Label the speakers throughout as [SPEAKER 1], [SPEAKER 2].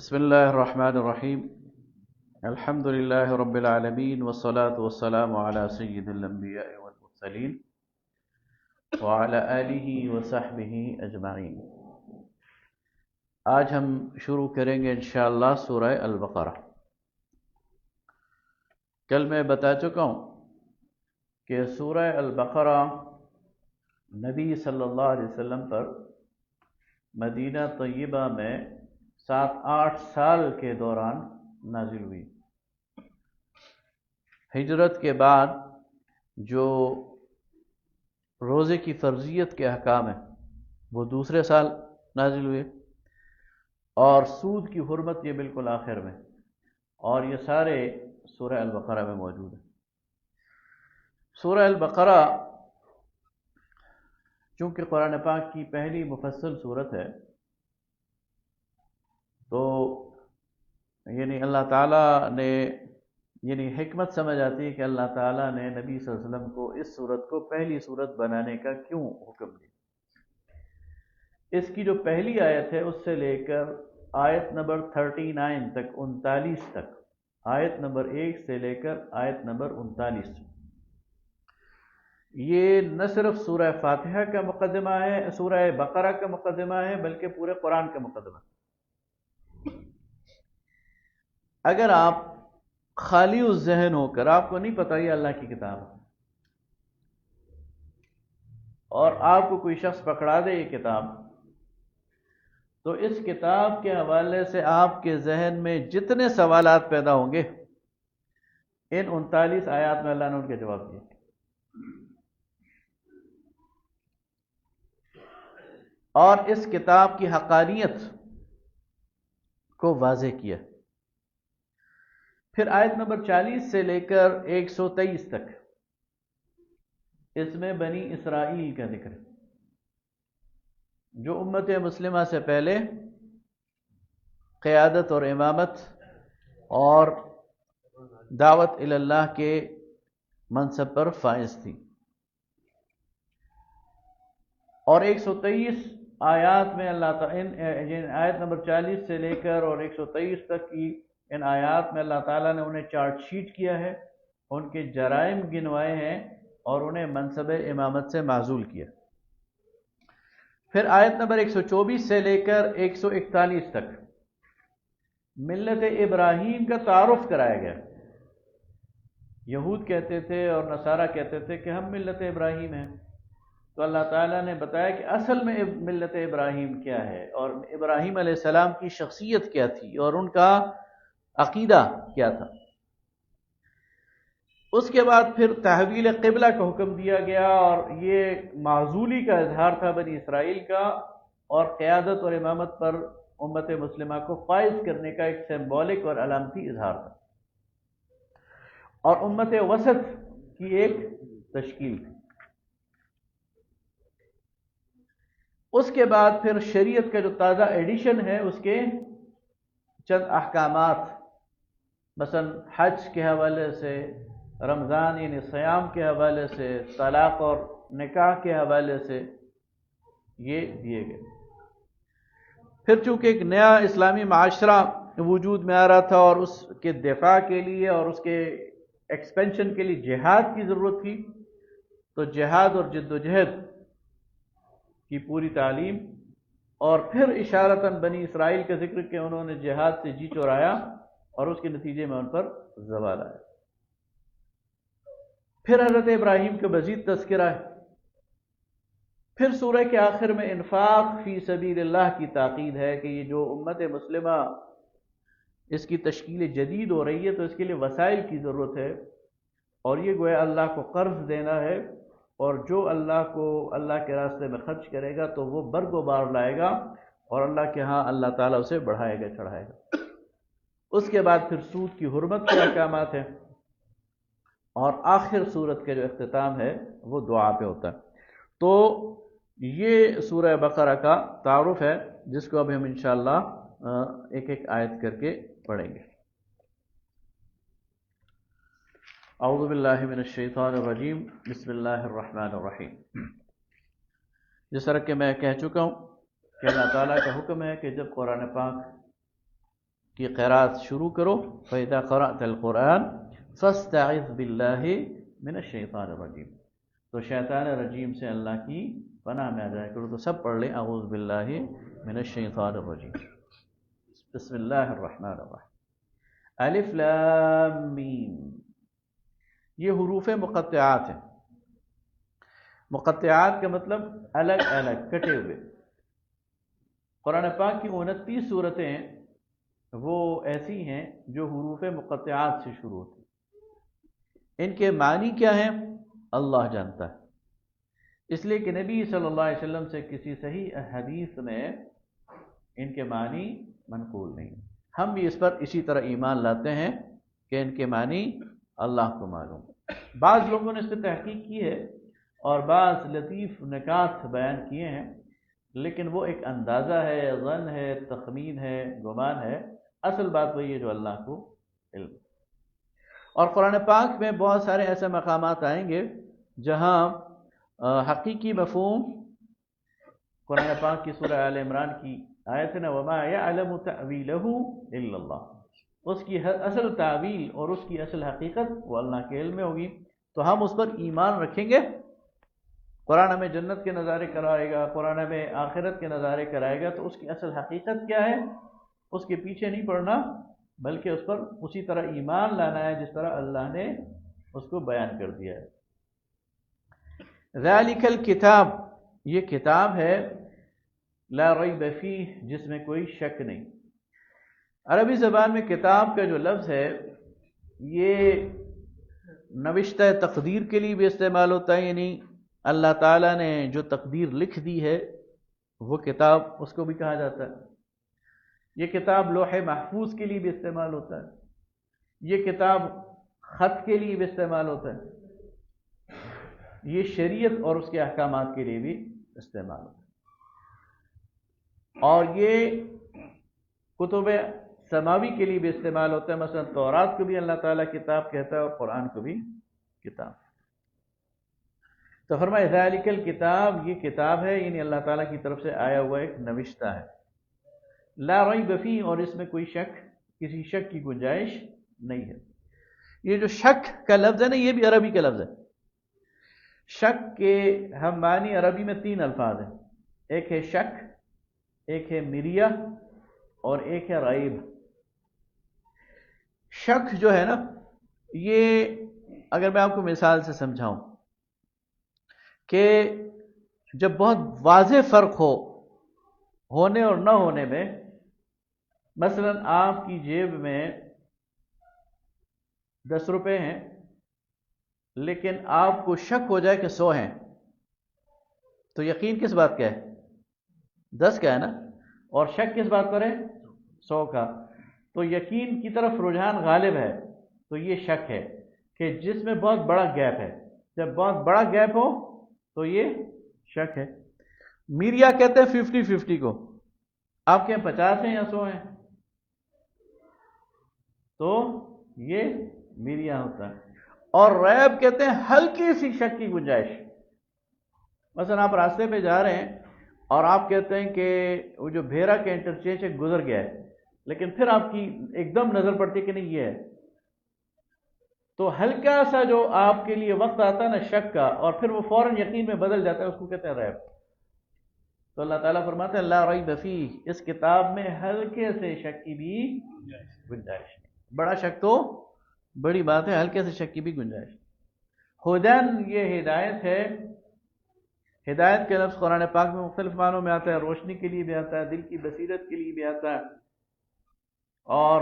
[SPEAKER 1] بسم اللہ الرحمن الرحیم الحمد للہ رب العالمین والصلاة والسلام علی سید الانبیاء والمرسلین وعلی آلہ وصحبہ اجمعین۔ آج ہم شروع کریں گے انشاءاللہ سورہ البقرہ۔ کل میں بتا چکا ہوں کہ سورہ البقرہ نبی صلی اللہ علیہ وسلم پر مدینہ طیبہ میں 7-8 سال کے دوران نازل ہوئی۔ ہجرت کے بعد جو روزے کی فرضیت کے احکام ہیں وہ دوسرے سال نازل ہوئے، اور سود کی حرمت یہ بالکل آخر میں، اور یہ سارے سورہ البقرہ میں موجود ہیں۔ سورہ البقرہ چونکہ قرآن پاک کی پہلی مفصل صورت ہے، تو اللہ تعالیٰ نے حکمت سمجھ آتی ہے کہ اللہ تعالیٰ نے نبی صلی اللہ علیہ وسلم کو اس صورت کو پہلی صورت بنانے کا کیوں حکم دیا۔ اس کی جو پہلی آیت ہے اس سے لے کر آیت نمبر 39 تک، 39 تک، آیت نمبر 1 سے لے کر آیت نمبر 39، یہ نہ صرف سورہ فاتحہ کا مقدمہ ہے، سورہ بقرہ کا مقدمہ ہے، بلکہ پورے قرآن کا مقدمہ ہے۔ اگر آپ خالی الذہن ہو کر، آپ کو نہیں پتہ یہ اللہ کی کتاب ہے، اور آپ کو کوئی شخص پکڑا دے یہ کتاب، تو اس کتاب کے حوالے سے آپ کے ذہن میں جتنے سوالات پیدا ہوں گے، ان 39 آیات میں اللہ نے ان کے جواب دیے۔ اور اس کتاب کی حقانیت کو واضح کیا۔ پھر آیت نمبر 40 سے لے کر 123 تک اس میں بنی اسرائیل کا ذکر ہے، جو امت مسلمہ سے پہلے قیادت اور امامت اور دعوت الی اللہ کے منصب پر فائز تھی۔ اور 123 آیات میں اللہ تعالیٰ، آیت نمبر 40 سے لے کر اور 123 تک کی ان آیات میں اللہ تعالیٰ نے انہیں چارٹ شیٹ کیا ہے، ان کے جرائم گنوائے ہیں، اور انہیں منصب امامت سے معزول کیا۔ پھر آیت نمبر 124 سے لے کر 141 تک ملت ابراہیم کا تعارف کرایا گیا۔ یہود کہتے تھے اور نصارہ کہتے تھے کہ ہم ملت ابراہیم ہیں، تو اللہ تعالیٰ نے بتایا کہ اصل میں ملت ابراہیم کیا ہے، اور ابراہیم علیہ السلام کی شخصیت کیا تھی، اور ان کا عقیدہ کیا تھا۔ اس کے بعد پھر تحویل قبلہ کا حکم دیا گیا، اور یہ معزولی کا اظہار تھا بنی اسرائیل کا، اور قیادت اور امامت پر امت مسلمہ کو فائز کرنے کا ایک سمبولک اور علامتی اظہار تھا، اور امت وسط کی ایک تشکیل تھی۔ اس کے بعد پھر شریعت کا جو تازہ ایڈیشن ہے اس کے چند احکامات، مثلا حج کے حوالے سے، رمضان یعنی صیام کے حوالے سے، طلاق اور نکاح کے حوالے سے یہ دیے گئے۔ پھر چونکہ ایک نیا اسلامی معاشرہ وجود میں آ رہا تھا، اور اس کے دفاع کے لیے اور اس کے ایکسپینشن کے لیے جہاد کی ضرورت تھی، تو جہاد اور جد و جہد کی پوری تعلیم، اور پھر اشارتاً بنی اسرائیل کا ذکر کہ انہوں نے جہاد سے جی چورایا، اور اس کے نتیجے میں ان پر زوال آیا۔ پھر حضرت ابراہیم کا مزید تذکرہ ہے۔ پھر سورہ کے آخر میں انفاق فی سبیل اللہ کی تاکید ہے کہ یہ جو امت مسلمہ اس کی تشکیل جدید ہو رہی ہے، تو اس کے لیے وسائل کی ضرورت ہے، اور یہ گویا اللہ کو قرض دینا ہے، اور جو اللہ کے راستے میں خرچ کرے گا تو وہ برگ و بار لائے گا، اور اللہ کے ہاں اللہ تعالیٰ اسے بڑھائے گا، چڑھائے گا۔ اس کے بعد پھر سود کی حرمت کے احکامات ہیں، اور آخر سورت کا جو اختتام ہے وہ دعا پہ ہوتا ہے۔ تو یہ سورہ بقرہ کا تعارف ہے، جس کو اب ہم انشاءاللہ ایک ایک آیت کر کے پڑھیں گے۔ اعوذ باللہ من الشیطان الرجیم، بسم اللہ الرحمن الرحیم۔ جس طرح کہ میں کہہ چکا ہوں کہ اللہ تعالیٰ کا حکم ہے کہ جب قرآن پاک کی قراءت شروع کرو، فَإِذَا قَرَأْتَ الْقُرْآنَ فَاسْتَعِذْ بِاللَّهِ مِنَ الشَّيْطَانِ الرَّجِيمِ، تو شیطان رجیم سے اللہ کی پناہ میں آ جائے کرو. تو سب پڑھ لیں اعوذ باللہ من الشیطان الرجیم. بسم اللہ الرحمن الرحیم. الف لام میم، یہ حروف مقطعات ہیں. مقطعات کا مطلب الگ الگ کٹے ہوئے. قرآن پاک کی 29 صورتیں ہیں وہ ایسی ہیں جو حروف مقطعات سے شروع ہوتی ہیں. ان کے معنی کیا ہیں اللہ جانتا ہے، اس لیے کہ نبی صلی اللہ علیہ وسلم سے کسی صحیح حدیث میں ان کے معنی منقول نہیں. ہم بھی اس پر اسی طرح ایمان لاتے ہیں کہ ان کے معنی اللہ کو معلوم. بعض لوگوں نے اس پہ تحقیق کی ہے اور بعض لطیف نکات بیان کیے ہیں، لیکن وہ ایک اندازہ ہے، ظن ہے، تخمین ہے، گمان ہے. اصل بات وہی ہے جو اللہ کو علم. اور قرآن پاک میں بہت سارے ایسے مقامات آئیں گے جہاں حقیقی مفہوم قرآن پاک کی سورہ آل عمران کی آیت ہے نا، وَمَا يَعْلَمُ تَأْوِيلَهُ إِلَّا اللَّهُ، اس کی اصل تعویل اور اس کی اصل حقیقت وہ اللہ کے علم میں ہوگی. تو ہم اس پر ایمان رکھیں گے. قرآن ہمیں جنت کے نظارے کرائے گا، قرآن ہمیں آخرت کے نظارے کرائے گا، تو اس کی اصل حقیقت کیا ہے اس کے پیچھے نہیں پڑنا، بلکہ اس پر اسی طرح ایمان لانا ہے جس طرح اللہ نے اس کو بیان کر دیا ہے. ذالک الکتاب، یہ کتاب ہے، لا ریب فیہ، جس میں کوئی شک نہیں. عربی زبان میں کتاب کا جو لفظ ہے یہ نوشتہ تقدیر کے لیے بھی استعمال ہوتا ہے، یعنی اللہ تعالیٰ نے جو تقدیر لکھ دی ہے وہ کتاب اس کو بھی کہا جاتا ہے. یہ کتاب لوح محفوظ کے لیے بھی استعمال ہوتا ہے. یہ کتاب خط کے لیے بھی استعمال ہوتا ہے. یہ شریعت اور اس کے احکامات کے لیے بھی استعمال ہوتا ہے. اور یہ کتب سماوی کے لیے بھی استعمال ہوتا ہے. مثلا تورات کو بھی اللہ تعالیٰ کتاب کہتا ہے اور قرآن کو بھی کتاب. تو فرمایا ذالک الکتاب، یہ کتاب ہے، یعنی اللہ تعالیٰ کی طرف سے آیا ہوا ایک نوشتہ ہے. لا ریب فیہ، اور اس میں کوئی شک، کسی شک کی گنجائش نہیں ہے. یہ جو شک کا لفظ ہے نا یہ بھی عربی کا لفظ ہے. شک کے ہم معنی عربی میں 3 الفاظ ہیں. ایک ہے شک، ایک ہے مریہ، اور ایک ہے ریب. شک جو ہے نا یہ اگر میں آپ کو مثال سے سمجھاؤں کہ جب بہت واضح فرق ہو ہونے اور نہ ہونے میں، مثلا آپ کی جیب میں 10 روپے ہیں لیکن آپ کو شک ہو جائے کہ 100 ہیں، تو یقین کس بات کا ہے؟ 10 کا ہے نا، اور شک کس بات پر ہے؟ 100 کا. تو یقین کی طرف رجحان غالب ہے، تو یہ شک ہے کہ جس میں بہت بڑا گیپ ہے. جب بہت بڑا گیپ ہو تو یہ شک ہے. میریا کہتے ہیں 50-50 کو. آپ کے 50 ہیں یا 100 ہیں، تو یہ میریا ہوتا ہے. اور ریب کہتے ہیں ہلکی سی شک کی گنجائش. مثلا آپ راستے پہ جا رہے ہیں اور آپ کہتے ہیں کہ وہ جو بھیرا کے انٹرچینج گزر گیا ہے، لیکن پھر آپ کی ایک دم نظر پڑتی کہ نہیں یہ ہے، تو ہلکا سا جو آپ کے لیے وقت آتا ہے نا شک کا، اور پھر وہ فوراً یقین میں بدل جاتا ہے، اس کو کہتے ہیں ریب. تو اللہ تعالیٰ فرماتے ہیں لا ریب فیہ، اس کتاب میں ہلکے سے شک کی بھی گنجائش نہیں. بڑا شک تو بڑی بات ہے، ہلکے سے شک کی بھی گنجائش. ہدن، یہ ہدایت ہے. ہدایت کے لفظ قرآن پاک میں مختلف معنوں میں آتا ہے. روشنی کے لیے بھی آتا ہے، دل کی بصیرت کے لیے بھی آتا ہے، اور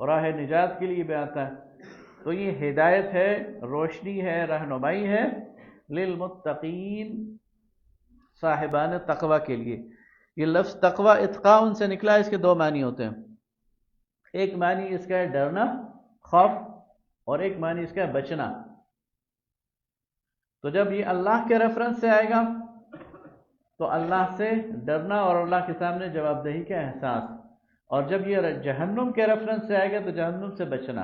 [SPEAKER 1] راہ نجات کے لیے بھی آتا ہے. تو یہ ہدایت ہے، روشنی ہے، رہنمائی ہے، للمتقین، صاحبان تقوی کے لیے. یہ لفظ تقوی اتقاء ان سے نکلا ہے. اس کے 2 معنی ہوتے ہیں. ایک معنی اس کا ہے ڈرنا، خوف، اور ایک معنی اس کا ہے بچنا. تو جب یہ اللہ کے ریفرنس سے آئے گا تو اللہ سے ڈرنا اور اللہ کے سامنے جواب دہی کا احساس، اور جب یہ جہنم کے ریفرنس سے آئے گا تو جہنم سے بچنا.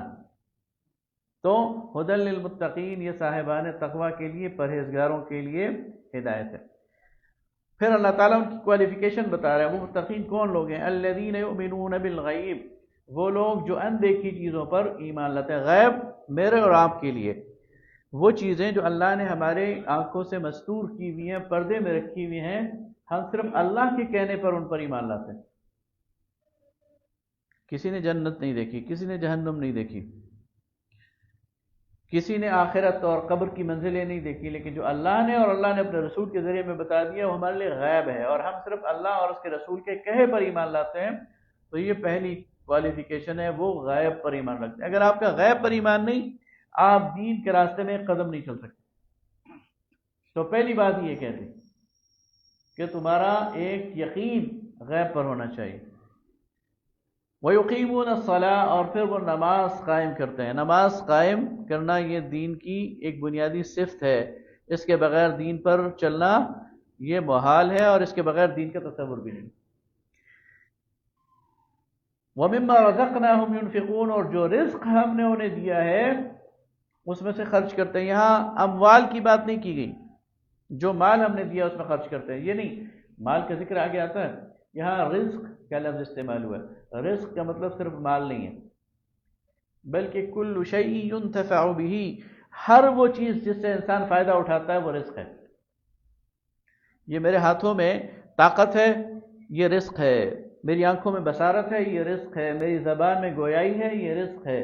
[SPEAKER 1] تو ہدی للمتقین، یہ صاحبان تقوی کے لیے، پرہیزگاروں کے لیے ہدایت ہے. پھر اللہ تعالیٰ ان کی کوالیفیکیشن بتا رہا ہے. وہ متقین کون لوگ ہیں؟ الذین یؤمنون بالغیب، وہ لوگ جو اندیکھی چیزوں پر ایمان لاتے ہیں. غیب میرے اور آپ کے لیے وہ چیزیں جو اللہ نے ہمارے آنکھوں سے مستور کی ہوئی ہیں، پردے میں رکھی ہوئی ہیں، ہم صرف اللہ کے کہنے پر ان پر ایمان لاتے ہیں. کسی نے جنت نہیں دیکھی، کسی نے جہنم نہیں دیکھی، کسی نے آخرت اور قبر کی منزلیں نہیں دیکھی، لیکن جو اللہ نے اور اللہ نے اپنے رسول کے ذریعے میں بتا دیا وہ ہمارے لیے غیب ہے، اور ہم صرف اللہ اور اس کے رسول کے کہے پر ایمان لاتے ہیں. تو یہ پہلی کوالیفیکیشن ہے، وہ غیب پر ایمان رکھتے ہیں. اگر آپ کا غیب پر ایمان نہیں، آپ دین کے راستے میں ایک قدم نہیں چل سکتے. تو پہلی بات یہ کہتے ہیں کہ تمہارا ایک یقین غیب پر ہونا چاہیے. وَيُقِيمُونَ الصَّلَاةَ، اور پھر وہ نماز قائم کرتے ہیں. نماز قائم کرنا یہ دین کی ایک بنیادی صفت ہے. اس کے بغیر دین پر چلنا یہ محال ہے، اور اس کے بغیر دین کا تصور بھی نہیں. وَمِمَّا رَزَقْنَاهُمْ يُنْفِقُونَ، اور جو رزق ہم نے انہیں دیا ہے اس میں سے خرچ کرتے ہیں. یہاں اموال کی بات نہیں کی گئی، جو مال ہم نے دیا اس میں خرچ کرتے ہیں، یہ نہیں. مال کا ذکر آگے آتا ہے، یہاں رزق کا لفظ استعمال ہوا ہے. رزق کا مطلب صرف مال نہیں ہے، بلکہ کل شیء ينتفع به، ہر وہ چیز جس سے انسان فائدہ اٹھاتا ہے وہ رزق ہے. یہ میرے ہاتھوں میں طاقت ہے، یہ رزق ہے. میری آنکھوں میں بصارت ہے، یہ رزق ہے. میری زبان میں گویائی ہے، یہ رزق ہے.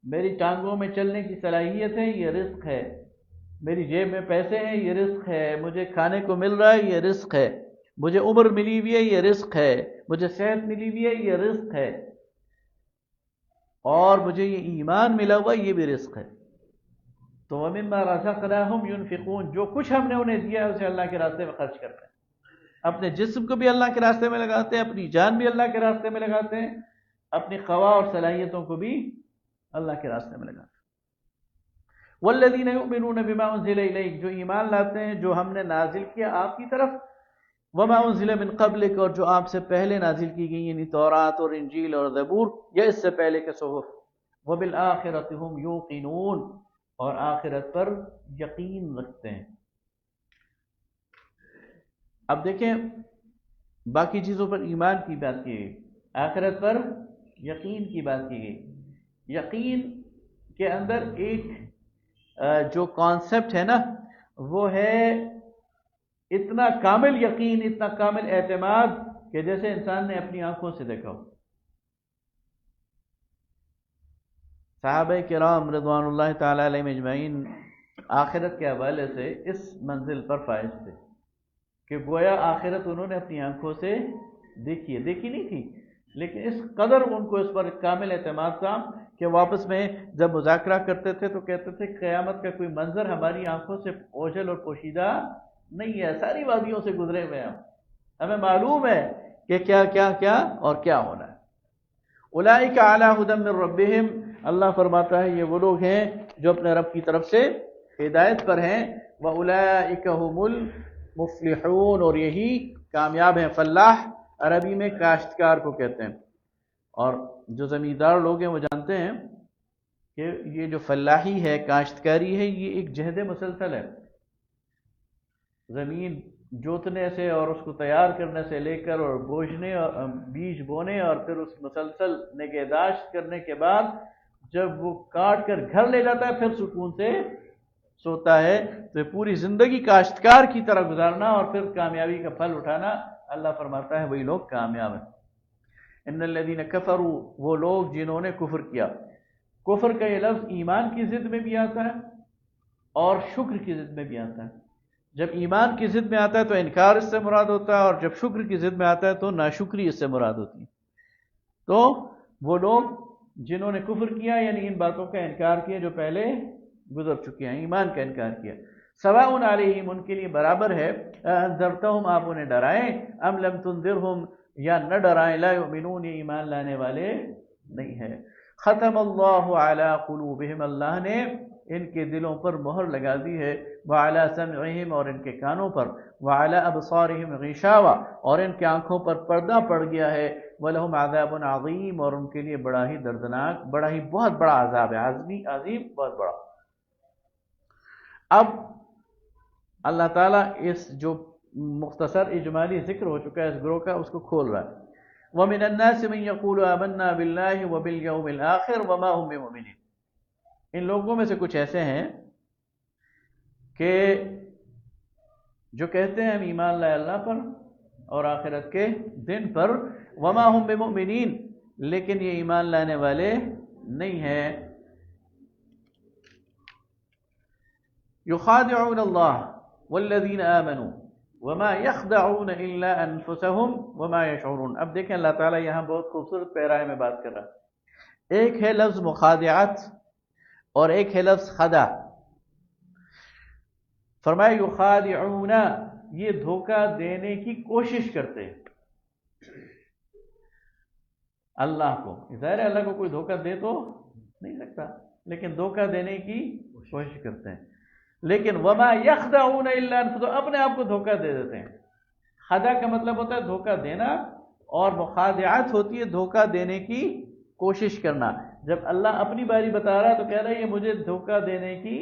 [SPEAKER 1] میری ٹانگوں میں چلنے کی صلاحیت ہے، یہ رزق ہے. میری جیب میں پیسے ہیں، یہ رزق ہے. مجھے کھانے کو مل رہا ہے، یہ رزق ہے. مجھے عمر ملی ہوئی ہے، یہ رزق ہے. مجھے صحت ملی ہوئی ہے، یہ رزق ہے. اور مجھے یہ ایمان ملا ہوا، یہ بھی رزق ہے. تو وَمِمَّا رَزَقْنَاهُمْ يُنْفِقُونَ، جو کچھ ہم نے انہیں دیا ہے اسے اللہ کے راستے میں خرچ کرتے ہیں. اپنے جسم کو بھی اللہ کے راستے میں لگاتے ہیں، اپنی جان بھی اللہ کے راستے میں لگاتے ہیں، اپنی خواہ اور صلاحیتوں کو بھی اللہ کے راستے میں لگاتے ہیں. وَالَّذِينَ يُؤْمِنُونَ بِمَا أُنزِلَ إِلَيْكَ، جو ایمان لاتے ہیں جو ہم نے نازل کیا آپ کی طرف، وَمَا أُنزِلَ مِن قَبْلِكَ، اور جو آپ سے پہلے نازل کی گئی یعنی تورات اور انجیل اور زبور، یا اس سے پہلے کے صحف. وَبِالْآخِرَةِ هُمْ يُوقِنُونَ، اور آخرت پر یقین رکھتے ہیں. اب دیکھیں باقی چیزوں پر ایمان کی بات کی گئی، آخرت پر یقین کی بات کی گئی. یقین کے اندر ایک جو کانسیپٹ ہے نا وہ ہے اتنا کامل یقین، اتنا کامل اعتماد کہ جیسے انسان نے اپنی آنکھوں سے دیکھا ہو. صحابہ کرام رضوان اللہ تعالی علیہم اجمعین آخرت کے حوالے سے اس منزل پر فائز تھے کہ گویا آخرت انہوں نے اپنی آنکھوں سے دیکھی ہے. دیکھی نہیں تھی لیکن اس قدر ان کو اس پر کامل اعتماد تھا کہ واپس میں جب مذاکرہ کرتے تھے تو کہتے تھے قیامت کا کوئی منظر ہماری آنکھوں سے اوجھل اور پوشیدہ نہیں ہے، ساری وادیوں سے گزرے ہوئے ہیں، ہمیں معلوم ہے کہ کیا کیا کیا اور کیا ہونا ہے. اولئک علی ھدی من ربہم، اللہ فرماتا ہے یہ وہ لوگ ہیں جو اپنے رب کی طرف سے ہدایت پر ہیں. واولئک ھم المفلحون، اور یہی کامیاب ہیں. فلاح عربی میں کاشتکار کو کہتے ہیں، اور جو زمیندار لوگ ہیں وہ جانتے ہیں کہ یہ جو فلاحی ہے، کاشتکاری ہے، یہ ایک جہد مسلسل ہے. زمین جوتنے سے اور اس کو تیار کرنے سے لے کر اور بوجھنے اور بیج بونے اور پھر اس مسلسل نگہداشت کرنے کے بعد جب وہ کاٹ کر گھر لے جاتا ہے پھر سکون سے سوتا ہے. تو پوری زندگی کاشتکار کی طرح گزارنا اور پھر کامیابی کا پھل اٹھانا، اللہ فرماتا ہے وہی لوگ کامیاب ہیں. ان الذین کفروا، وہ لوگ جنہوں نے کفر کیا. کفر کا یہ لفظ ایمان کی ضد میں بھی آتا ہے اور شکر کی ضد میں بھی آتا ہے. جب ایمان کی ضد میں آتا ہے تو انکار اس سے مراد ہوتا ہے، اور جب شکر کی ضد میں آتا ہے تو ناشکری اس سے مراد ہوتی ہے. تو وہ لوگ جنہوں نے کفر کیا یعنی ان باتوں کا انکار کیا جو پہلے گزر چکی ہیں، ایمان کا انکار کیا. سواء علیہم، ان کے لیے برابر ہے، انذرتہم، آپ انہیں ڈرائیں، ام لم تنذرہم، یا نہ ڈرائیں، لا یؤمنون، یہ ایمان لانے والے نہیں ہے. ختم اللہ علی قلوبہم، اللہ نے ان کے دلوں پر مہر لگا دی ہے. وعلی سمعہم، اور ان کے کانوں پر. وعلی ابصارہم غشاوہ، اور ان کے آنکھوں پر پردہ پڑ گیا ہے. ولہم عذاب عظیم، اور ان کے لیے بڑا ہی دردناک، بڑا ہی بہت بڑا عذاب ہے. عظیم بہت بڑا. اب اللہ تعالیٰ اس جو مختصر اجمالی ذکر ہو چکا ہے اس گروہ کا، اس کو کھول رہا ہے. وَمِنَ النَّاسِ مَن يَقُولُ آمَنَّا بِاللَّهِ وَبِالْيَوْمِ الْآخِرِ وَمَا هُم بِمُؤْمِنِينَ. ان لوگوں میں سے کچھ ایسے ہیں کہ جو کہتے ہیں ہم ایمان لائے اللہ پر اور آخرت کے دن پر، وما ہم بمؤمنین، لیکن یہ ایمان لانے والے نہیں ہیں. یخادعون اللہ والذین آمنوا وما يخدعون الا انفسهم وما يشعرون. اب دیکھیں اللہ تعالیٰ یہاں بہت خوبصورت پیرائے میں بات کر رہا ہے. ایک ہے لفظ مخادعت اور ایک ہے لفظ خدع. فرمایا یخادعون، یہ دھوکہ دینے کی کوشش کرتے ہیں اللہ کو. ظاہر ہے اللہ کو کوئی دھوکہ دے تو نہیں سکتا، لیکن دھوکہ دینے کی کوشش کرتے ہیں. لیکن وما یخدعون الا انفسهم، اپنے آپ کو دھوکہ دے دیتے ہیں. خدع کا مطلب ہوتا ہے دھوکہ دینا، اور مخادعت ہوتی ہے دھوکہ دینے کی کوشش کرنا. جب اللہ اپنی باری بتا رہا ہے تو کہہ رہا ہے یہ مجھے دھوکہ دینے کی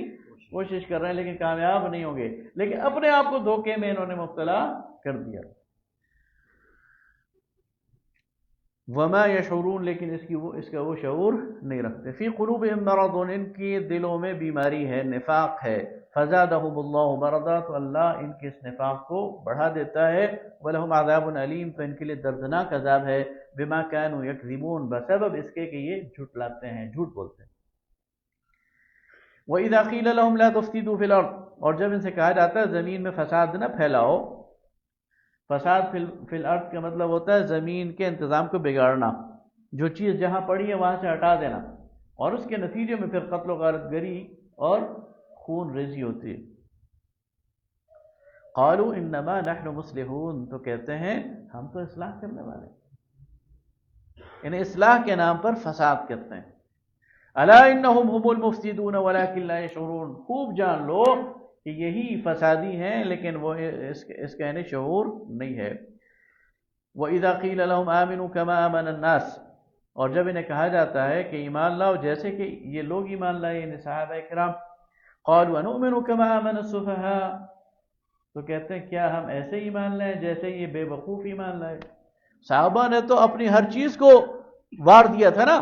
[SPEAKER 1] کوشش کر رہے ہیں لیکن کامیاب نہیں ہوں گے، لیکن اپنے آپ کو دھوکے میں انہوں نے مبتلا کر دیا. وما یشعرون، لیکن اس کا وہ شعور نہیں رکھتے. فی قلوبہم مرض، ان کی دلوں میں بیماری ہے، نفاق ہے. فزادہم اللہ مرضا، تو اللہ ان کے اس نفاق کو بڑھا دیتا ہے. ولہم عذاب علیم، تو ان کے لیے دردناک عذاب ہے. بما کانوا یکذبون، بسبب اس کے کہ یہ جھٹلاتے ہیں، جھوٹ بولتے ہیں. وَإِذَا قِيلَ لَهُمْ لَا تُفْسِدُوا فِي الْأَرْضِ، اور جب ان سے کہا جاتا ہے زمین میں فساد نہ پھیلاؤ. فساد فی الارض کا مطلب ہوتا ہے زمین کے انتظام کو بگاڑنا، جو چیز جہاں پڑی ہے وہاں سے ہٹا دینا، اور اس کے نتیجے میں پھر قتل و غارت گری اور خون ریزی ہوتی ہے. قالوا انما نحن مصلحون، تو کہتے ہیں ہم تو اصلاح کرنے والے ہیں. انہیں اصلاح کے نام پر فساد کرتے ہیں. الا انہم هم المفسدون ولكن لا يشعرون، خوب جان لو کہ یہی فسادی ہیں لیکن وہ اس کا انہیں شعور نہیں ہے. وَإِذَا قِيلَ لَهُمْ آمِنُوا كَمَا آمَنَ النَّاسِ، اور جب انہیں کہا جاتا ہے کہ ایمان لاؤ جیسے کہ یہ لوگ ایمان لائے، یعنی صحابہ کرام، قَالُوا أَنُؤْمِنُ كَمَا آمَنَ السُّفَهَاءُ، تو کہتے ہیں کیا ہم ایسے ایمان لائیں جیسے یہ بے وقوف ایمان لائے. صحابہ نے تو اپنی ہر چیز کو وار دیا تھا نا،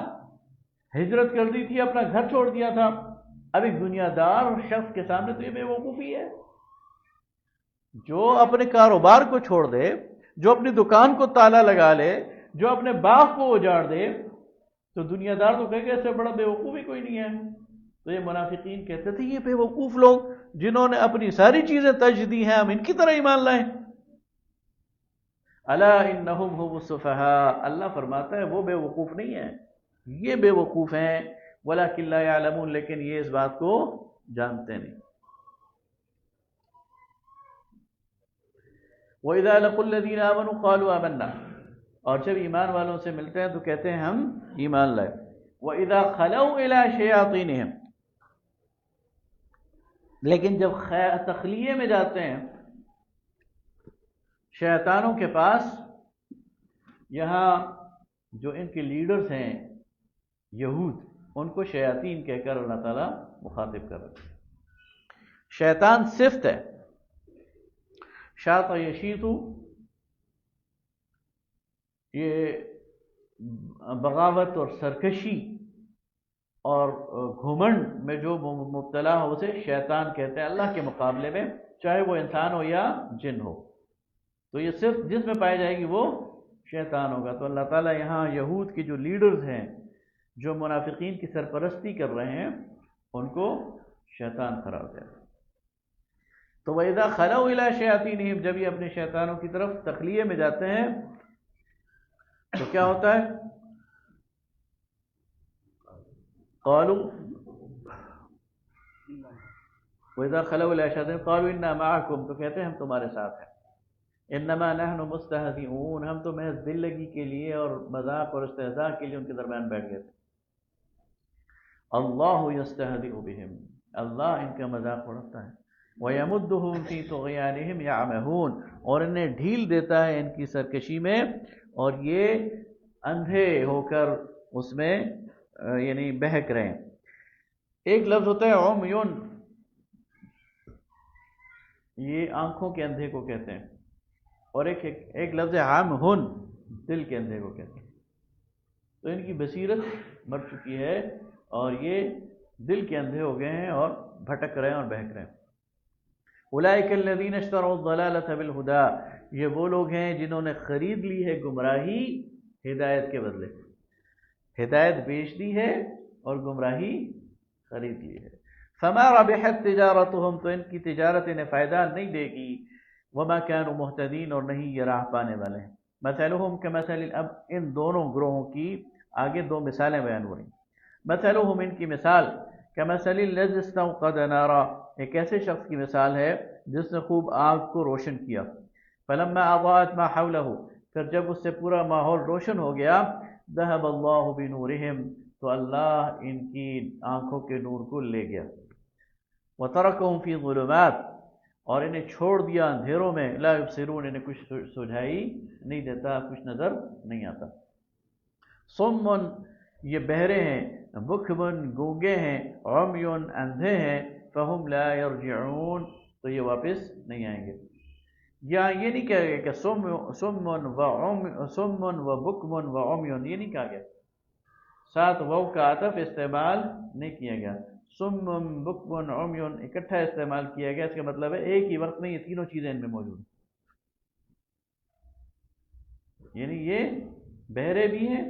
[SPEAKER 1] ہجرت کر دی تھی، اپنا گھر چھوڑ دیا تھا. اب ایک دنیا دار شخص کے سامنے تو یہ بے وقوفی ہے. جو اپنے کاروبار کو چھوڑ دے، جو اپنی دکان کو تالا لگا لے، جو اپنے باغ کو اجاڑ دے، تو دنیا دار تو کہے گا اس سے بڑا بے وقوفی کوئی نہیں ہے. تو یہ منافقین کہتے تھے یہ بے وقوف لوگ جنہوں نے اپنی ساری چیزیں تج دی ہیں، ہم ان کی طرح ایمان لائیں. الا انہم هم السفہاء، اللہ فرماتا ہے وہ بے وقوف نہیں ہیں، یہ بے وقوف ہیں. ولکن لا یعلمون، لیکن یہ اس بات کو جانتے نہیں. وَإِذَا لَقُوا الَّذِينَ آمَنُوا قَالُوا آمَنَّا، اور جب ایمان والوں سے ملتے ہیں تو کہتے ہیں ہم ایمان لائے. وَإِذَا خَلَوْا إِلَىٰ شَيَاطِينِهِمْ، لیکن جب تخلیے میں جاتے ہیں شیطانوں کے پاس، یہاں جو ان کے لیڈرز ہیں یہود، ان کو شیاطین کہہ کر اللہ تعالیٰ مخاطب کر رہے ہیں. شیطان صفت ہے. شاط یشیطو، یہ بغاوت اور سرکشی اور گھمنڈ میں جو مبتلا ہو اسے شیطان کہتے ہیں اللہ کے مقابلے میں، چاہے وہ انسان ہو یا جن ہو. تو یہ صرف جس میں پائی جائے گی وہ شیطان ہوگا. تو اللہ تعالیٰ یہاں یہود کے جو لیڈرز ہیں جو منافقین کی سرپرستی کر رہے ہیں ان کو شیطان قرار دے. تو وَإِذَا خَلَوْا إِلَىٰ شَيَاطِينِهِمْ، جب یہ اپنے شیطانوں کی طرف تخلیے میں جاتے ہیں تو کیا ہوتا ہے؟ قالوا وَإِذَا خَلَوْا إِلَىٰ شَيَاطِينِهِمْ قَالُوا إِنَّا مَعَكُمْ، تو کہتے ہیں ہم تمہارے ساتھ ہیں. انما نحن مستہزئون، ہم تو محض دل لگی کے لیے اور مذاق اور استہزاء کے لیے ان کے درمیان بیٹھ گئے تھے. اللہ یستہزئ بہم، اللہ ان کا مذاق اڑاتا ہے. وَيَمُدُّهُمْ فِي طُغْيَانِهِمْ يَعْمَهُونَ، اور انہیں ڈھیل دیتا ہے ان کی سرکشی میں، اور یہ اندھے ہو کر اس میں یعنی بہک رہے ہیں. ایک لفظ ہوتا ہے عمیون، یہ آنکھوں کے اندھے کو کہتے ہیں، اور ایک لفظ عامہن، دل کے اندھے کو کہتے ہیں۔ تو ان کی بصیرت مر چکی ہے اور یہ دل کے اندھے ہو گئے ہیں اور بھٹک رہے ہیں اور بہک رہے ہیں۔ اولئک الذین اشتروا الضلالۃ بالہدی، یہ وہ لوگ ہیں جنہوں نے خرید لی ہے گمراہی ہدایت کے بدلے، ہدایت بیچ دی ہے اور گمراہی خرید لی ہے۔ فما ربحت تجارتهم، تو ان کی تجارت انہیں فائدہ نہیں دے گی۔ وما كانوا مہتدین، اور نہیں یہ راہ پانے والے ہیں۔ مثلهم كمثل اب ان دونوں گروہوں کی آگے دو مثالیں بیان ہو رہی ہیں۔ مثلهم ان کی مثال كمثل الذي استوقد نارا، ایک ایسے شخص کی مثال ہے جس نے خوب آگ کو روشن کیا۔ فلما اضاءت ما حوله، پھر جب اس سے پورا ماحول روشن ہو گیا، ذهب الله بنورهم، تو اللہ ان کی آنکھوں کے نور کو لے گیا۔ وترکهم فی ظلمات، اور انہیں چھوڑ دیا اندھیروں میں، لا یبصرون، انہیں کچھ سجھائی نہیں دیتا، کچھ نظر نہیں آتا۔ صم، یہ بہرے ہیں، بکمن، گونگے ہیں، عمی، اندھے ہیں، فہم لا یرجعون، تو یہ واپس نہیں آئیں گے۔ یا یہ نہیں کہا گیا کہ سم و بکمن و عمی، یہ نہیں کہا گیا، ساتھ واو کا عطف استعمال نہیں کیا گیا، سم بکمن عمی اکٹھا استعمال کیا گیا۔ اس کا مطلب ہے ایک ہی وقت میں یہ تینوں چیزیں ان میں موجود ہیں، یعنی یہ بہرے بھی ہیں،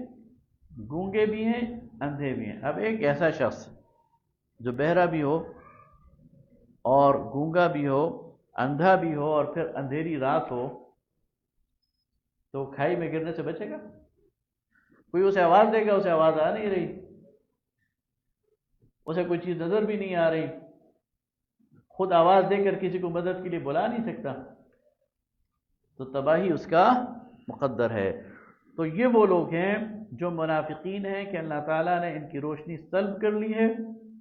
[SPEAKER 1] گونگے بھی ہیں، اندھے بھی ہیں۔ اب ایک ایسا شخص جو بہرا بھی ہو اور گونگا بھی ہو، اندھا بھی ہو، اور پھر اندھیری رات ہو، تو کھائی میں گرنے سے بچے گا؟ کوئی اسے آواز دے گا، اسے آواز آ نہیں رہی، اسے کوئی چیز نظر بھی نہیں آ رہی، خود آواز دے کر کسی کو مدد کے لیے بلا نہیں سکتا، تو تباہی اس کا مقدر ہے۔ تو یہ وہ لوگ ہیں جو منافقین ہیں کہ اللہ تعالیٰ نے ان کی روشنی سلب کر لی ہے،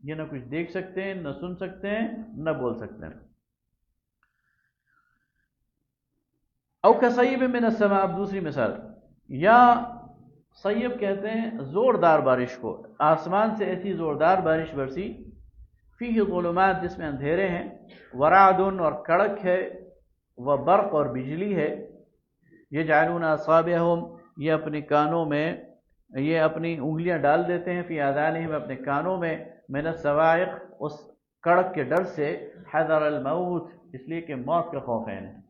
[SPEAKER 1] یہ نہ کچھ دیکھ سکتے ہیں، نہ سن سکتے ہیں، نہ بول سکتے ہیں۔ او کصیب من السماء، اب دوسری مثال، یا صیب کہتے ہیں زوردار بارش کو، آسمان سے ایسی زوردار بارش برسی، فیہ ظلمات، جس میں اندھیرے ہیں، ورعد، اور کڑک ہے، وبرق، اور بجلی ہے، یجعلون اصابعہم، یہ اپنے کانوں میں، یہ اپنی انگلیاں ڈال دیتے ہیں، فی آذانہم، اپنے کانوں میں، من الصواعق، اس کڑک کے ڈر سے، حذر الموت، اس لیے کہ موت کا خوف ہے انہیں۔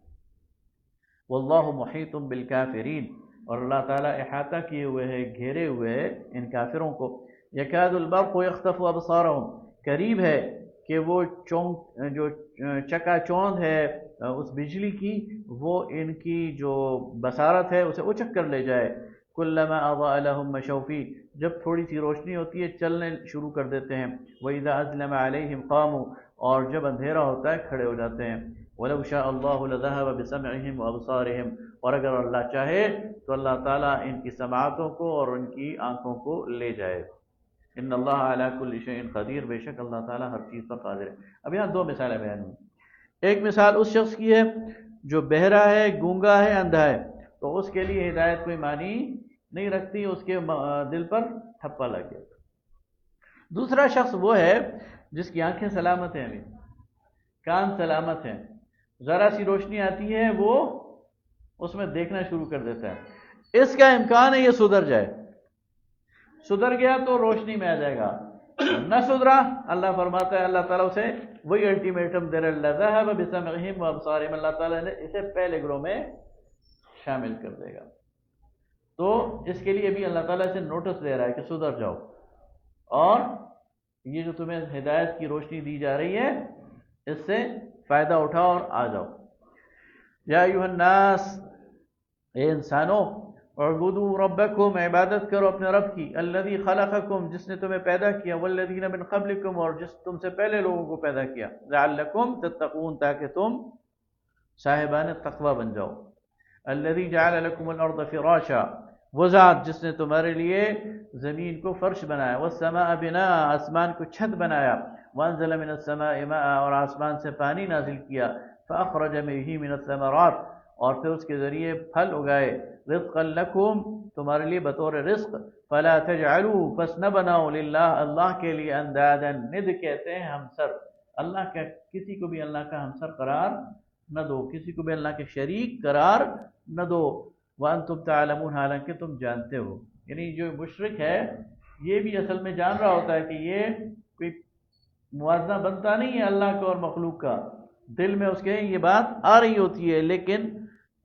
[SPEAKER 1] واللہ محیط بالکافرین، اور اللہ تعالیٰ احاطہ کیے ہوئے ہے، گھیرے ہوئے ہے ان کافروں کو۔ یکاد البرق یخطف ابصارہم، قریب ہے کہ وہ جو چکا چوند ہے اس بجلی کی، وہ ان کی جو بصارت ہے اسے اچک کر لے جائے۔ کلما اضاء لهم مشوا فیہ، جب تھوڑی سی روشنی ہوتی ہے چلنے شروع کر دیتے ہیں۔ وَإِذَا أَظْلَمَ عَلَيْهِمْ قَامُوا، اور جب اندھیرا ہوتا ہے کھڑے ہو جاتے ہیں۔ وَلَوْ شَاءَ اللَّهُ لَذَهَبَ بِسَمْعِهِمْ وَأَبْصَارِهِمْ، اور اگر اللہ چاہے تو اللہ تعالیٰ ان کی سماعتوں کو اور ان کی آنکھوں کو لے جائے۔ ان اللہ علی کل شیء قدیر، بے شک اللہ تعالیٰ ہر چیز پر قادر ہے۔ اب یہاں دو مثالیں بیان ہوئی، ایک مثال اس شخص کی ہے جو بہرا ہے، گونگا ہے، اندھا ہے، تو اس کے لیے ہدایت کوئی معنی نہیں رکھتی، اس کے دل پر ٹھپا لگ گیا۔ دوسرا شخص وہ ہے جس کی آنکھیں سلامت ہیں، ابھی کان سلامت ہیں، ذرا سی روشنی آتی ہے وہ اس میں دیکھنا شروع کر دیتا ہے، اس کا امکان ہے یہ سدھر جائے، سدھر گیا تو روشنی میں آ جائے گا، نہ سدھرا اللہ فرماتا ہے، اللہ تعالیٰ اسے وہی الٹیمیٹم دے رہا، ذهب بسمعهم وابصارهم، اللہ تعالیٰ نے اسے پہلے گروہ میں شامل کر دے گا۔ تو اس کے لیے بھی اللہ تعالیٰ سے نوٹس دے رہا ہے کہ سدھر جاؤ، اور یہ جو تمہیں ہدایت کی روشنی دی جا رہی ہے اس سے فائدہ اٹھاؤ اور آ جاؤ۔ یا ایھا الناس، اے انسانوں، اعبدوا ربکم، عبادت کرو اپنے رب کی، الذی خلقکم، جس نے تمہیں پیدا کیا، والذین من قبلکم، اور جس تم سے پہلے لوگوں کو پیدا کیا، لعلکم تتقون، تاکہ تم صاحبان تقوی بن جاؤ۔ الذی جعل لکم الارض فراشا، وہ ذات جس نے تمہارے لیے زمین کو فرش بنایا، والسماء بناء، آسمان کو چھت بنایا، وانزل من السماء ماء، اور آسمان سے پانی نازل کیا، فاخرج به من الثمرات، اور پھر اس کے ذریعے پھل اگائے، رزقا لکم، تمہارے لیے بطور رزق، فلا تجعلوا، پس نہ بناؤ، للہ، اللہ کے لیے، اندادا، ند کہتے ہیں ہمسر، اللہ کا، کسی کو بھی اللہ کا ہمسر قرار نہ دو، کسی کو بھی اللہ کے شریک قرار نہ دو۔ وَأَنْتُمْ تَعْلَمُونَ حالانکہ تم جانتے ہو. یعنی جو مشرک ہے یہ بھی اصل میں جان رہا ہوتا ہے کہ یہ کوئی موازنہ بنتا نہیں ہے اللہ کا اور مخلوق کا. دل میں اس کے یہ بات آ رہی ہوتی ہے، لیکن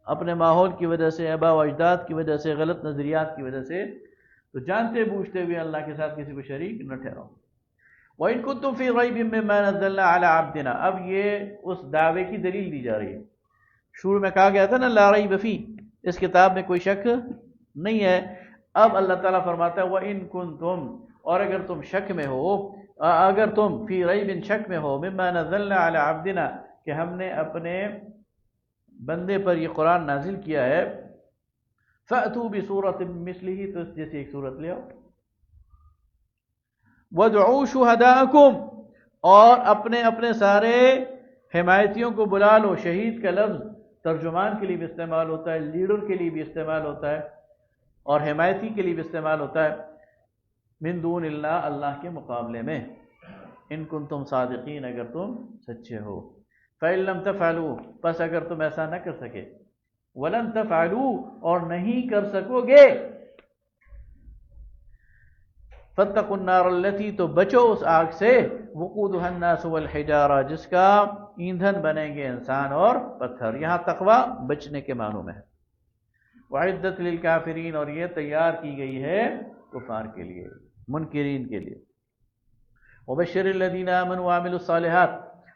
[SPEAKER 1] اپنے ماحول کی وجہ سے، آباء و اجداد کی وجہ سے، غلط نظریات کی وجہ سے، تو جانتے بوجھتے ہوئے اللہ کے ساتھ کسی کو شریک نہ ٹھہراؤ. وَإِن كُنتُمْ فِي رَيْبٍ مِّمَّا نَزَّلْنَا عَلَىٰ عَبْدِنَا. اب یہ اس دعوے کی دلیل دی جا رہی ہے. شروع میں کہا گیا تھا نا لا ریب فی، اس کتاب میں کوئی شک نہیں ہے. اب اللہ تعالیٰ فرماتا ہے وَإِن كُنتُمْ، اور اگر تم شک میں ہو، اگر تم فی ریب شک میں ہو، مِّمَّا نَزَّلْنَا عَلَىٰ عَبْدِنَا کہ ہم نے اپنے بندے پر یہ قرآن نازل کیا ہے، فَأْتُوا بِسُورَةٍ مِّثْلِهِ، تو اس جیسی ایک صورت لے آؤ. وَادْعُوا شُهَدَاءَكُمْ، اور اپنے اپنے سارے حمایتیوں کو بلا لو. شہید کا لفظ ترجمان کے لیے بھی استعمال ہوتا ہے، لیڈر کے لیے بھی استعمال ہوتا ہے، اور حمایتی کے لیے بھی استعمال ہوتا ہے. من دون اللہ، اللہ کے مقابلے میں. ان کنتم صادقین، اگر تم سچے ہو. فَإِن لَّمْ تَفْعَلُوا، پس اگر تم ایسا نہ کر سکے. وَلَن تَفْعَلُوا، اور نہیں کر سکو گے. فَاتَّقُوا النَّارَ الَّتِي، تو بچو اس آگ سے، وقودها الناس والحجارہ، جس کا ایندھن بنیں گے انسان اور پتھر. یہاں تقوی بچنے کے معنوں میں ہے. وَعِدَّتْ لِلْكَافِرِينَ، اور یہ تیار کی گئی ہے کفار کے لیے، منکرین کے لیے. وَبَشِّرِ الَّذِينَ آمَنُوا وَعَمِلُوا الصَّالِحَاتِ،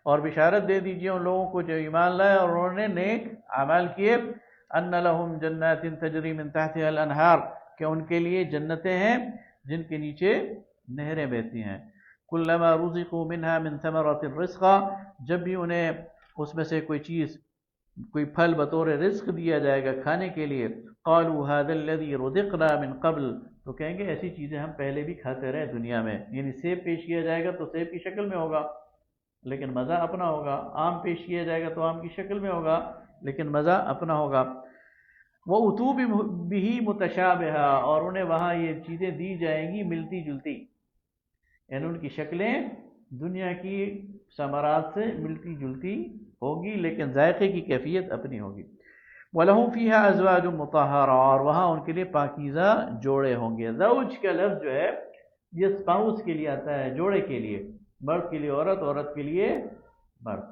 [SPEAKER 1] اور بشارت دے دیجئے ان لوگوں کو جو ایمان لائے اور انہوں نے نیک اعمال کیے. أَنَّ لَهُمْ جَنَّاتٍ تَجْرِي مِن تَحْتِهَا الْأَنْهَارُ، کہ ان کے لیے جنتیں ہیں جن کے نیچے نہریں بہتی ہیں. كُلَّمَا رُزِقُوا مِنْهَا مِن ثَمَرَةٍ رِزْقًا، جب بھی انہیں اس میں سے کوئی چیز، کوئی پھل بطور رزق دیا جائے گا کھانے کے لیے، قالوا هذا الذي رزقنا من قبل، تو کہیں گے ایسی چیزیں ہم پہلے بھی کھاتے رہے دنیا میں. یعنی سیب پیش کیا جائے گا تو سیب کی شکل میں ہوگا لیکن مزہ اپنا ہوگا. آم پیش کیا جائے گا تو آم کی شکل میں ہوگا لیکن مزہ اپنا ہوگا. وَأُتُوا بِهِ مُتَشَابِهًا، اور انہیں وہاں یہ چیزیں دی جائیں گی ملتی جلتی، یعنی ان کی شکلیں دنیا کی ثمرات سے ملتی جلتی ہوگی لیکن ذائقے کی کیفیت اپنی ہوگی. وَلَهُمْ فِيهَا أَزْوَاجٌ مُطَهَّرَةٌ، اور وہاں ان کے لیے پاکیزہ جوڑے ہوں گے. زوج کا لفظ جو ہے یہ اسپاؤس کے لیے آتا ہے، جوڑے کے لیے. مرد کے لیے عورت، عورت کے لیے مرد.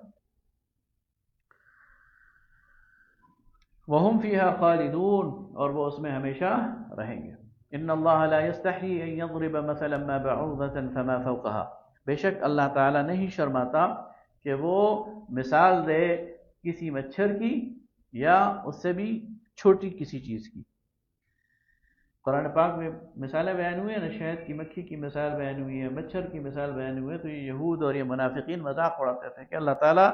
[SPEAKER 1] وَهُمْ فِيهَا خَالِدُونَ، اور وہ اس میں ہمیشہ رہیں گے. إِنَّ اللَّهَ لَا يَسْتَحْيِي أَن يَضْرِبَ مَثَلًا مَا بَعُوضَةً فَمَا فَوْقَهَا، بے شک اللہ تعالیٰ نہیں شرماتا کہ وہ مثال دے کسی مچھر کی یا اس سے بھی چھوٹی کسی چیز کی. قرآن پاک میں مثالیں بیان ہوئی ہیں نا، شہد کی مکھی کی مثال بیان ہوئی ہے، مچھر کی مثال بیان ہوئی ہے. تو یہ یہود اور یہ منافقین مذاق اڑاتے تھے کہ اللہ تعالیٰ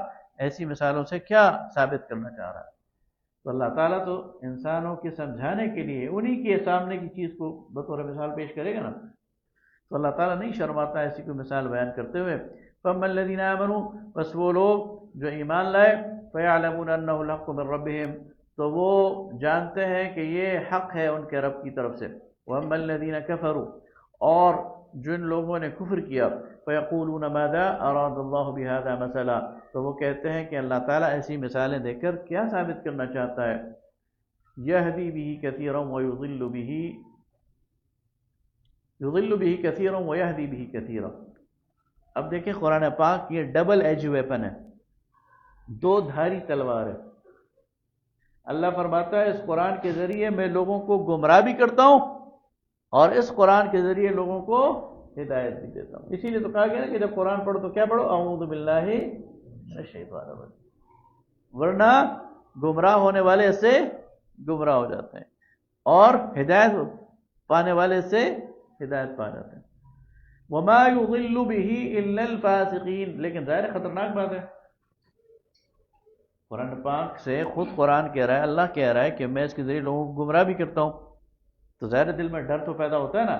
[SPEAKER 1] ایسی مثالوں سے کیا ثابت کرنا چاہ رہا ہے. تو اللہ تعالیٰ تو انسانوں کے سمجھانے کے لیے انہی کے سامنے کی چیز کو بطور مثال پیش کرے گا نا. تو اللہ تعالیٰ نہیں شرماتا ایسی کوئی مثال بیان کرتے ہوئے. فَأَمَّا الَّذِينَ آمَنُوا، بس وہ لوگ جو ایمان لائے، فَيَعْلَمُونَ أَنَّهُ الْحَقُّ مِن رَّبِّهِمْ، تو وہ جانتے ہیں کہ یہ حق ہے ان کے رب کی طرف سے. وَأَمَّا الَّذِينَ كَفَرُوا، اور جن لوگوں نے کفر کیا، فَيَقُولُونَ مَاذَا أَرَادَ اللَّهُ بِهَذَا مَثَلًا، تو وہ کہتے ہیں کہ اللہ تعالیٰ ایسی مثالیں دے کر کیا ثابت کرنا چاہتا ہے. يَهْدِي بِهِ كَثِيرًا وَيُضِلُّ بِهِ كَثِيرًا وَيَهْدِي بِهِ كَثِيرًا. اب دیکھیں قرآن پاک یہ ڈبل ایج ویپن ہے، دو دھاری تلوار ہے. اللہ فرماتا ہے اس قرآن کے ذریعے میں لوگوں کو گمراہ بھی کرتا ہوں اور اس قرآن کے ذریعے لوگوں کو ہدایت بھی دیتا ہوں. اسی لیے تو کہا گیا نا کہ جب قرآن پڑھو تو کیا پڑھو، اعوذ باللہ من الشیطان الرجیم، ورنہ گمراہ ہونے والے اس سے گمراہ ہو جاتے ہیں اور ہدایت پانے والے سے ہدایت پا جاتے ہیں. وما يضل به الا الفاسقین، لیکن ظاہر خطرناک بات ہے. قرآن پاک سے خود قرآن کہہ رہا ہے، اللہ کہہ رہا ہے کہ میں اس کے ذریعے لوگوں کو گمراہ بھی کرتا ہوں، تو ظاہر دل میں ڈر تو پیدا ہوتا ہے نا.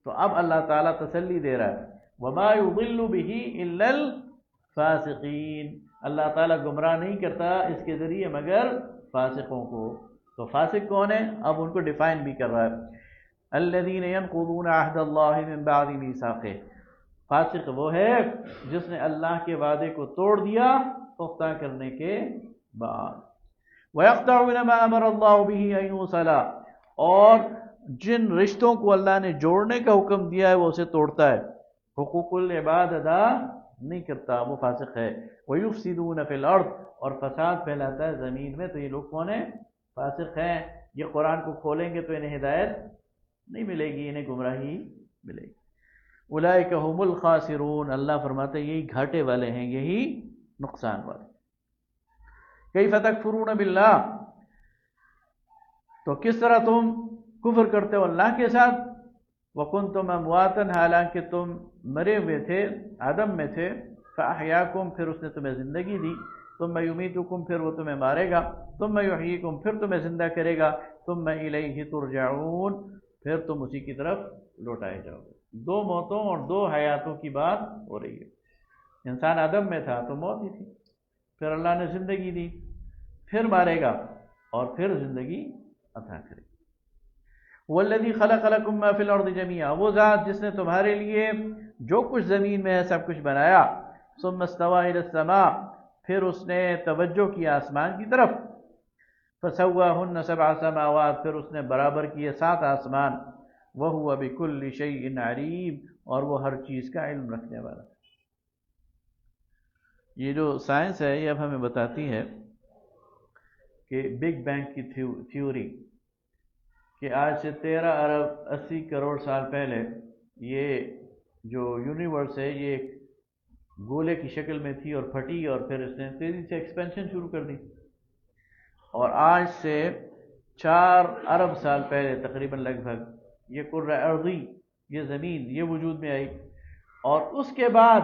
[SPEAKER 1] تو اب اللہ تعالیٰ تسلی دے رہا ہے، وما يضل به الا الفاسقین، اللہ تعالیٰ گمراہ نہیں کرتا اس کے ذریعے مگر فاسقوں کو. تو فاسق کون ہے، اب ان کو ڈیفائن بھی کر رہا ہے. الذین ينقضون عہد اللہ من بعد میثاقہ، فاسق وہ ہے جس نے اللہ کے وعدے کو توڑ دیا پختہ کرنے کے بعد. وَيَقْطَعُونَ مَا أَمَرَ اللَّهُ بِهِ أَن يُوصَلَ، اور جن رشتوں کو اللہ نے جوڑنے کا حکم دیا ہے وہ اسے توڑتا ہے، حقوق العباد ادا نہیں کرتا، وہ فاسق ہے۔ وَيُفْسِدُونَ فِي الْأَرْضِ، اور فساد پھیلاتا ہے زمین میں۔ تو یہ لوگ کون ہیں؟ فاسق ہیں۔ یہ قرآن کو کھولیں گے تو انہیں ہدایت نہیں ملے گی، انہیں گمراہی ملے گی۔ اولئک هم الخاسرون، اللہ فرماتے ہیں یہی گھاٹے والے ہیں، یہی نقصان والے۔ کیف تکفرون باللہ، تو کس طرح تم کفر کرتے ہو اللہ کے ساتھ، وکنتم امواتا، حالانکہ تم مرے ہوئے تھے، عدم میں تھے، فاحیاکم، پھر اس نے تمہیں زندگی دی، ثم یمیتکم، پھر وہ تمہیں مارے گا، ثم یحییکم، پھر تمہیں زندہ کرے گا، ثم الیہ ترجعون، پھر تم اسی کی طرف لوٹائے جاؤ گے۔ دو موتوں اور دو حیاتوں کی بات ہو رہی ہے۔ انسان عدم میں تھا تو موت ہی تھی، پھر اللہ نے زندگی دی، پھر مارے گا اور پھر زندگی عطا کرے گا۔ والذی خلق لکم ما فی الارض جمیعا، وہ ذات جس نے تمہارے لیے جو کچھ زمین میں ہے سب کچھ بنایا، ثم استوى الی السماء، پھر اس نے توجہ کیا آسمان کی طرف، فسواہن سبع سماوات، پھر اس نے برابر کیے 7 آسمان، وہو بکل شیء علیم، اور وہ ہر چیز کا علم رکھنے والا۔ یہ جو سائنس ہے یہ اب ہمیں بتاتی ہے کہ بگ بینگ کی تھیوری، کہ آج سے 13 ارب 80 کروڑ سال پہلے یہ جو یونیورس ہے یہ ایک گولے کی شکل میں تھی اور پھٹی، اور پھر اس نے تیزی سے ایکسپینشن شروع کر دی، اور آج سے 4 ارب سال پہلے تقریباً لگ بھگ یہ کرۂ ارضی، یہ زمین، یہ وجود میں آئی، اور اس کے بعد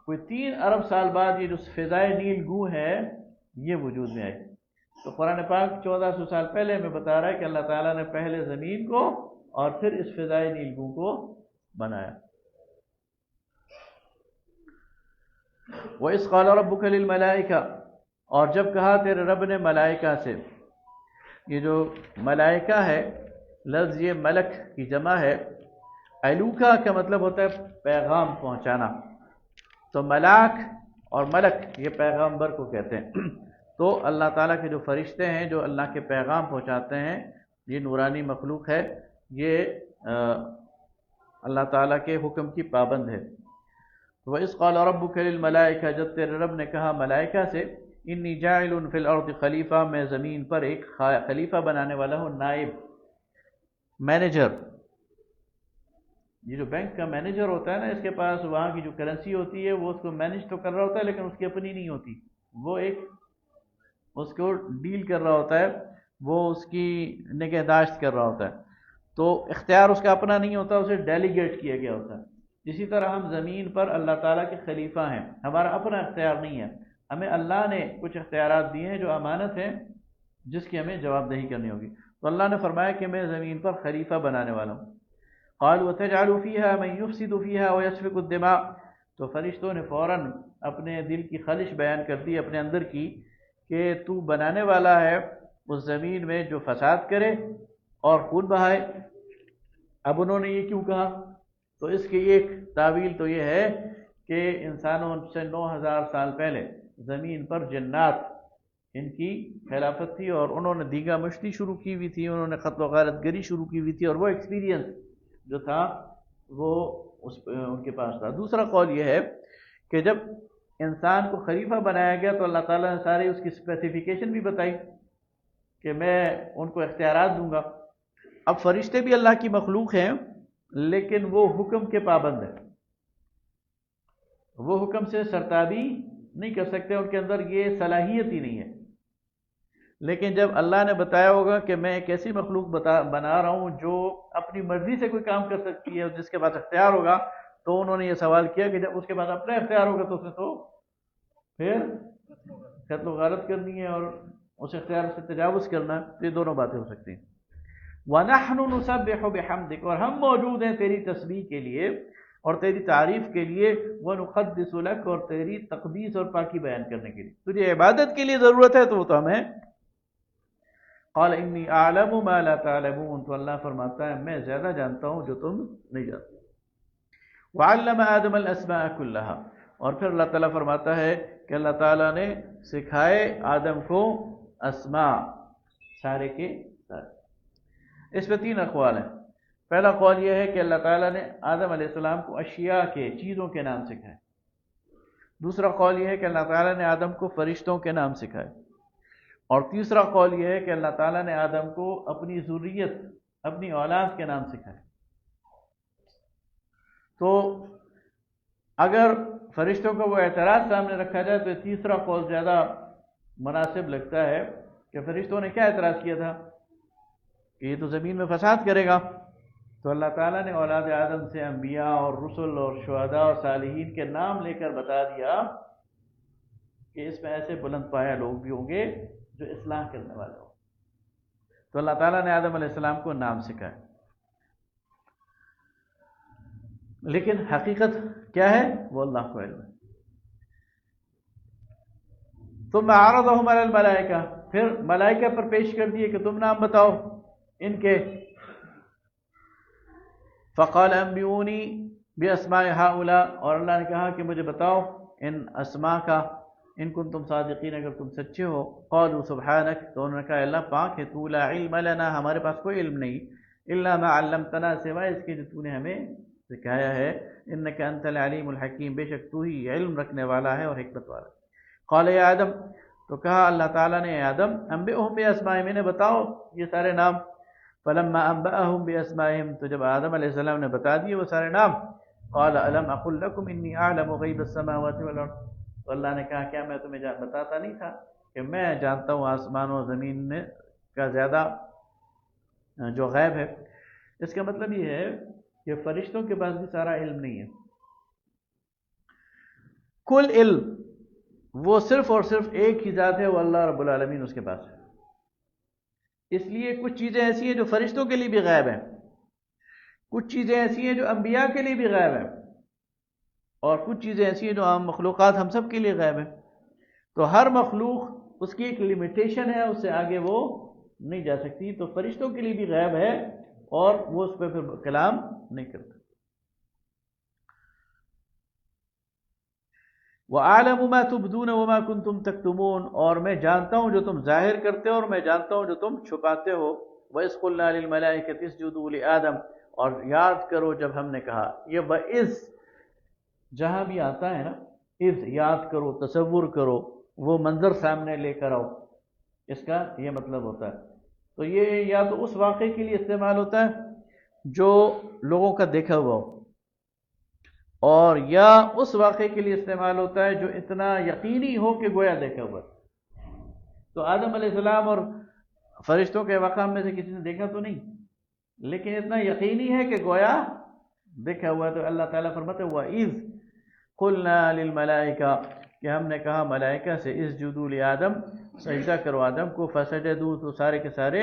[SPEAKER 1] کوئی 3 ارب سال بعد یہ جو فضائے نیل گوں ہے یہ وجود میں آئی۔ تو قرآن پاک 1400 سال پہلے ہمیں بتا رہا ہے کہ اللہ تعالیٰ نے پہلے زمین کو اور پھر اس فضائے نیل گوں کو بنایا۔ وَإِذْ قَالَ رَبُّكَ لِلْمَلَائِكَةِ، اور جب کہا تیرے رب نے ملائکہ سے، یہ جو ملائکہ ہے لفظ یہ ملک کی جمع ہے، الوکا کا مطلب ہوتا ہے پیغام پہنچانا، تو ملاک اور ملک یہ پیغامبر کو کہتے ہیں۔ تو اللہ تعالیٰ کے جو فرشتے ہیں جو اللہ کے پیغام پہنچاتے ہیں، یہ نورانی مخلوق ہے، یہ اللہ تعالیٰ کے حکم کی پابند ہے۔ وَإِذْ قَالَ رَبُّكَ لِلْمَلَائِكَةِ، جب تیرے رب نے کہا ملائکہ سے، انی جاعل فی الارض خلیفہ، میں زمین پر ایک خلیفہ بنانے والا ہوں، نائب، مینیجر۔ یہ جو بینک کا مینیجر ہوتا ہے نا، اس کے پاس وہاں کی جو کرنسی ہوتی ہے وہ اس کو مینیج تو کر رہا ہوتا ہے لیکن اس کی اپنی نہیں ہوتی، وہ ایک اس کو ڈیل کر رہا ہوتا ہے، وہ اس کی نگہداشت کر رہا ہوتا ہے، تو اختیار اس کا اپنا نہیں ہوتا، اسے ڈیلیگیٹ کیا گیا ہوتا ہے۔ اسی طرح ہم زمین پر اللہ تعالیٰ کے خلیفہ ہیں، ہمارا اپنا اختیار نہیں ہے، ہمیں اللہ نے کچھ اختیارات دیے ہیں جو امانت ہیں جس کی ہمیں جواب دہی کرنی ہوگی۔ تو اللہ نے فرمایا کہ میں زمین پر خلیفہ بنانے والا ہوں۔ قالوا وتجعل فيها من يفسد فيها ويسفك الدماء، تو فرشتوں نے فوراً اپنے دل کی خواہش بیان کر دی اپنے اندر کی کہ تو بنانے والا ہے اس زمین میں جو فساد کرے اور خون بہائے۔ اب انہوں نے یہ کیوں کہا؟ تو اس کی ایک تعویل تو یہ ہے کہ انسانوں سے 9000 سال پہلے زمین پر جنات ان کی خلافت تھی، اور انہوں نے دیگا مشتی شروع کی ہوئی تھی، انہوں نے قتل و غارت گری شروع کی ہوئی تھی، اور وہ ایکسپیرینس جو تھا وہ ان کے پاس تھا۔ دوسرا قول یہ ہے کہ جب انسان کو خلیفہ بنایا گیا تو اللہ تعالیٰ نے ساری اس کی اسپیسیفیکیشن بھی بتائی کہ میں ان کو اختیارات دوں گا۔ اب فرشتے بھی اللہ کی مخلوق ہیں لیکن وہ حکم کے پابند ہیں، وہ حکم سے سرتابی نہیں کر سکتے، ان کے اندر یہ صلاحیت ہی نہیں ہے۔ لیکن جب اللہ نے بتایا ہوگا کہ میں ایک ایسی مخلوق بنا رہا ہوں جو اپنی مرضی سے کوئی کام کر سکتی ہے، جس کے پاس اختیار ہوگا، تو انہوں نے یہ سوال کیا کہ جب اس کے پاس اپنا اختیار ہوگا تو اس نے تو پھر قتل و غارت کرنی ہے اور اس اختیار سے تجاوز کرنا ہے، یہ دونوں باتیں ہو سکتی ہیں۔ وَنَحْنُ نُسَبِّحُ بِحَمْدِكَ، اور ہم موجود ہیں تیری تسبیح کے لیے اور تیری تعریف کے لیے، وَنُقَدِّسُ لَكَ، اور تیری تقدیس اور پاکی بیان کرنے کے لیے، تجھے عبادت کے لیے ضرورت ہے تو وہ تو ہمیں۔ قال انی اعلم ما لا تعلمون، تو اللہ فرماتا ہے میں زیادہ جانتا ہوں جو تم نہیں جانتے۔ وعلم آدم الاسماء كلها، اور پھر اللہ تعالیٰ فرماتا ہے کہ اللہ تعالیٰ نے سکھائے آدم کو اسماء سارے کے سارے۔ اس پہ 3 اقوال ہیں۔ پہلا قول یہ ہے کہ اللہ تعالیٰ نے آدم علیہ السلام کو اشیاء کے، چیزوں کے نام سکھائے۔ دوسرا قول یہ ہے کہ اللہ تعالیٰ نے آدم کو فرشتوں کے نام سکھائے۔ اور تیسرا قول یہ ہے کہ اللہ تعالیٰ نے آدم کو اپنی ذریت، اپنی اولاد کے نام سکھائے۔ تو اگر فرشتوں کا وہ اعتراض سامنے رکھا جائے تو تیسرا قول زیادہ مناسب لگتا ہے کہ فرشتوں نے کیا اعتراض کیا تھا کہ یہ تو زمین میں فساد کرے گا، تو اللہ تعالیٰ نے اولاد آدم سے انبیاء اور رسل اور شہداء اور صالحین کے نام لے کر بتا دیا کہ اس میں ایسے بلند پایہ لوگ بھی ہوں گے جو اصلاح کرنے والے ہوں۔ تو اللہ تعالیٰ نے آدم علیہ السلام کو نام سکھایا، لیکن حقیقت کیا ہے وہ اللہ کو علم ہے۔ ثم عرضهم على الملائکہ، پھر ملائکہ پر پیش کر دیے کہ تم نام بتاؤ ان کے۔ فقال انبئونی باسماء هؤلاء، اور اللہ نے کہا کہ مجھے بتاؤ ان اسماء کا، ان کنتم صادقین، اگر تم سچے ہو۔ قالوا سبحانک، تو انہوں نے کہا اللہ پاک ہے، تو لا علم لنا، ہمارے پاس کوئی علم نہیں، الا ما علمتنا، سوائے اس کے جو تو نے ہمیں سکھایا ہے، انک انت العلیم الحکیم، بے شک تو ہی علم رکھنے والا ہے اور حکمت والا ہے۔ قال یا آدم، تو کہا اللہ تعالیٰ نے آدم، انبئہم باسمائہم، انہیں بتاؤ یہ سارے نام۔ فلما انبأہم باسمائہم، تو جب آدم علیہ السلام نے بتا دیے وہ سارے نام، قال الم اقل لکم انی اعلم غیب السماوات والارض، تو اللہ نے کہا کیا میں تمہیں بتاتا نہیں تھا کہ میں جانتا ہوں آسمان و زمین میں کا زیادہ جو غیب ہے۔ اس کا مطلب یہ ہے کہ فرشتوں کے پاس بھی سارا علم نہیں ہے۔ کل علم وہ صرف اور صرف ایک ہی ذات ہے، وہ اللہ رب العالمین اس کے پاس ہے۔ اس لیے کچھ چیزیں ایسی ہیں جو فرشتوں کے لیے بھی غیب ہیں، کچھ چیزیں ایسی ہیں جو انبیاء کے لیے بھی غیب ہیں، اور کچھ چیزیں ایسی ہیں جو عام مخلوقات ہم سب کے لیے غیب ہیں۔ تو ہر مخلوق اس کی ایک لمیٹیشن ہے، اس سے آگے وہ نہیں جا سکتی۔ تو فرشتوں کے لیے بھی غیب ہے اور وہ اس پہ پھر کلام نہیں کرتا۔ وَأَعْلَمُ مَا تُبْدُونَ وَمَا كُنْتُمْ تَكْتُمُونَ، اور میں جانتا ہوں جو تم ظاہر کرتے ہو اور میں جانتا ہوں جو تم چھپاتے ہو۔ وَإِذْ قُلْنَا لِلْمَلَائِكَةِ اسْجُدُوا لِآدَمَ، اور یاد کرو جب ہم نے کہا، یہ وَإِذْ جہاں بھی آتا ہے نا، اذ یاد کرو، تصور کرو، وہ منظر سامنے لے کر آؤ، اس کا یہ مطلب ہوتا ہے۔ تو یہ یا تو اس واقعے کے لیے استعمال ہوتا ہے جو لوگوں کا دیکھا ہوا ہو، اور یا اس واقعے کے لیے استعمال ہوتا ہے جو اتنا یقینی ہو کہ گویا دیکھا ہوا۔ تو آدم علیہ السلام اور فرشتوں کے مقام میں سے کسی نے دیکھا تو نہیں، لیکن اتنا یقینی ہے کہ گویا دیکھا ہوا۔ تو اللہ تعالیٰ فرماتے ہوا اذ قلنا للملائکہ، کہ ہم نے کہا ملائکہ سے، اسجدوا لآدم، سجدہ کرو آدم کو، فسجدوا، تو سارے کے سارے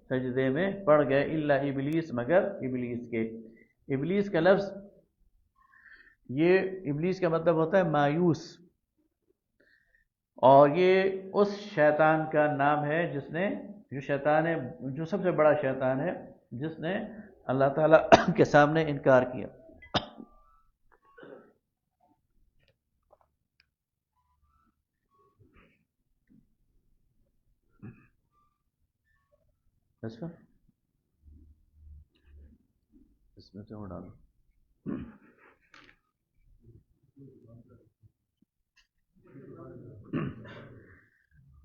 [SPEAKER 1] سجدے میں پڑ گئے، الا ابلیس، مگر ابلیس کے۔ ابلیس کا لفظ، یہ ابلیس کا مطلب ہوتا ہے مایوس، اور یہ اس شیطان کا نام ہے جس نے، جو شیطان ہے، جو سب سے بڑا شیطان ہے، جس نے اللہ تعالیٰ کے سامنے انکار کیا۔ اس میں سے وہ ڈالو۔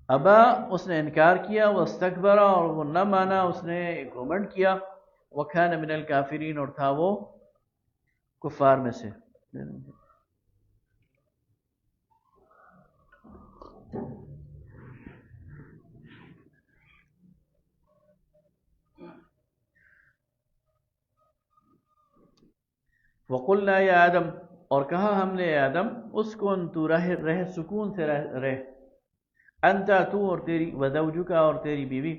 [SPEAKER 1] ابا، اس نے انکار کیا، واستکبر، اور وہ نہ مانا، اس نے گھمنڈ کیا، وکان من الکافرین، اور تھا وہ کفار میں سے۔ وقلنا یا آدم، اور کہا ہم نے اے آدم، اسکن، تو رہ سکون سے رہ، انت، تو، اور تیری، وزوجک، اور تیری بیوی،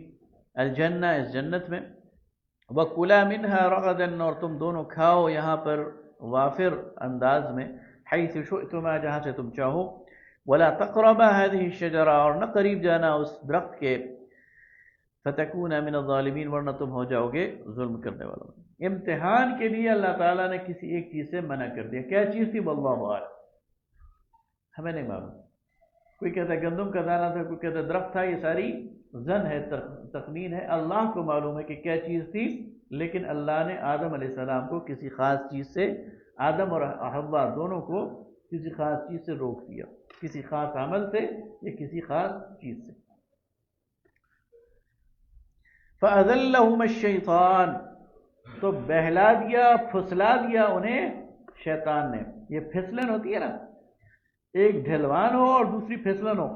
[SPEAKER 1] الجنہ، اس جنت میں، وکلا منها رغدا، اور تم دونوں کھاؤ یہاں پر وافر انداز میں، حیث شئتما، جہاں سے تم چاہو، ولا تقربا هذه الشجرہ، اور نہ قریب جانا اس درخت کے، فتکونا من الظالمین، ورنہ تم ہو جاؤ گے ظلم کرنے والوں۔ امتحان کے لیے اللہ تعالیٰ نے کسی ایک چیز سے منع کر دیا۔ کیا چیز تھی؟ واللہ اعلم، ہمیں نہیں معلوم۔ کوئی کہتا ہے گندم کا دانہ تھا، کوئی کہتا ہے درخت تھا، یہ ساری زن ہے، تخمین ہے، اللہ کو معلوم ہے کہ کیا چیز تھی، لیکن اللہ نے آدم علیہ السلام کو کسی خاص چیز سے، آدم اور حوا دونوں کو کسی خاص چیز سے روک دیا، کسی خاص عمل سے یا کسی خاص چیز سے۔ فَأَذَلَّهُمَا الشَّيْطَانُ، تو بہلا دیا، پھسلا دیا انہیں شیطان نے۔ یہ پھسلن ہوتی ہے نا، ایک ڈھلوان ہو اور دوسری پھسلن ہو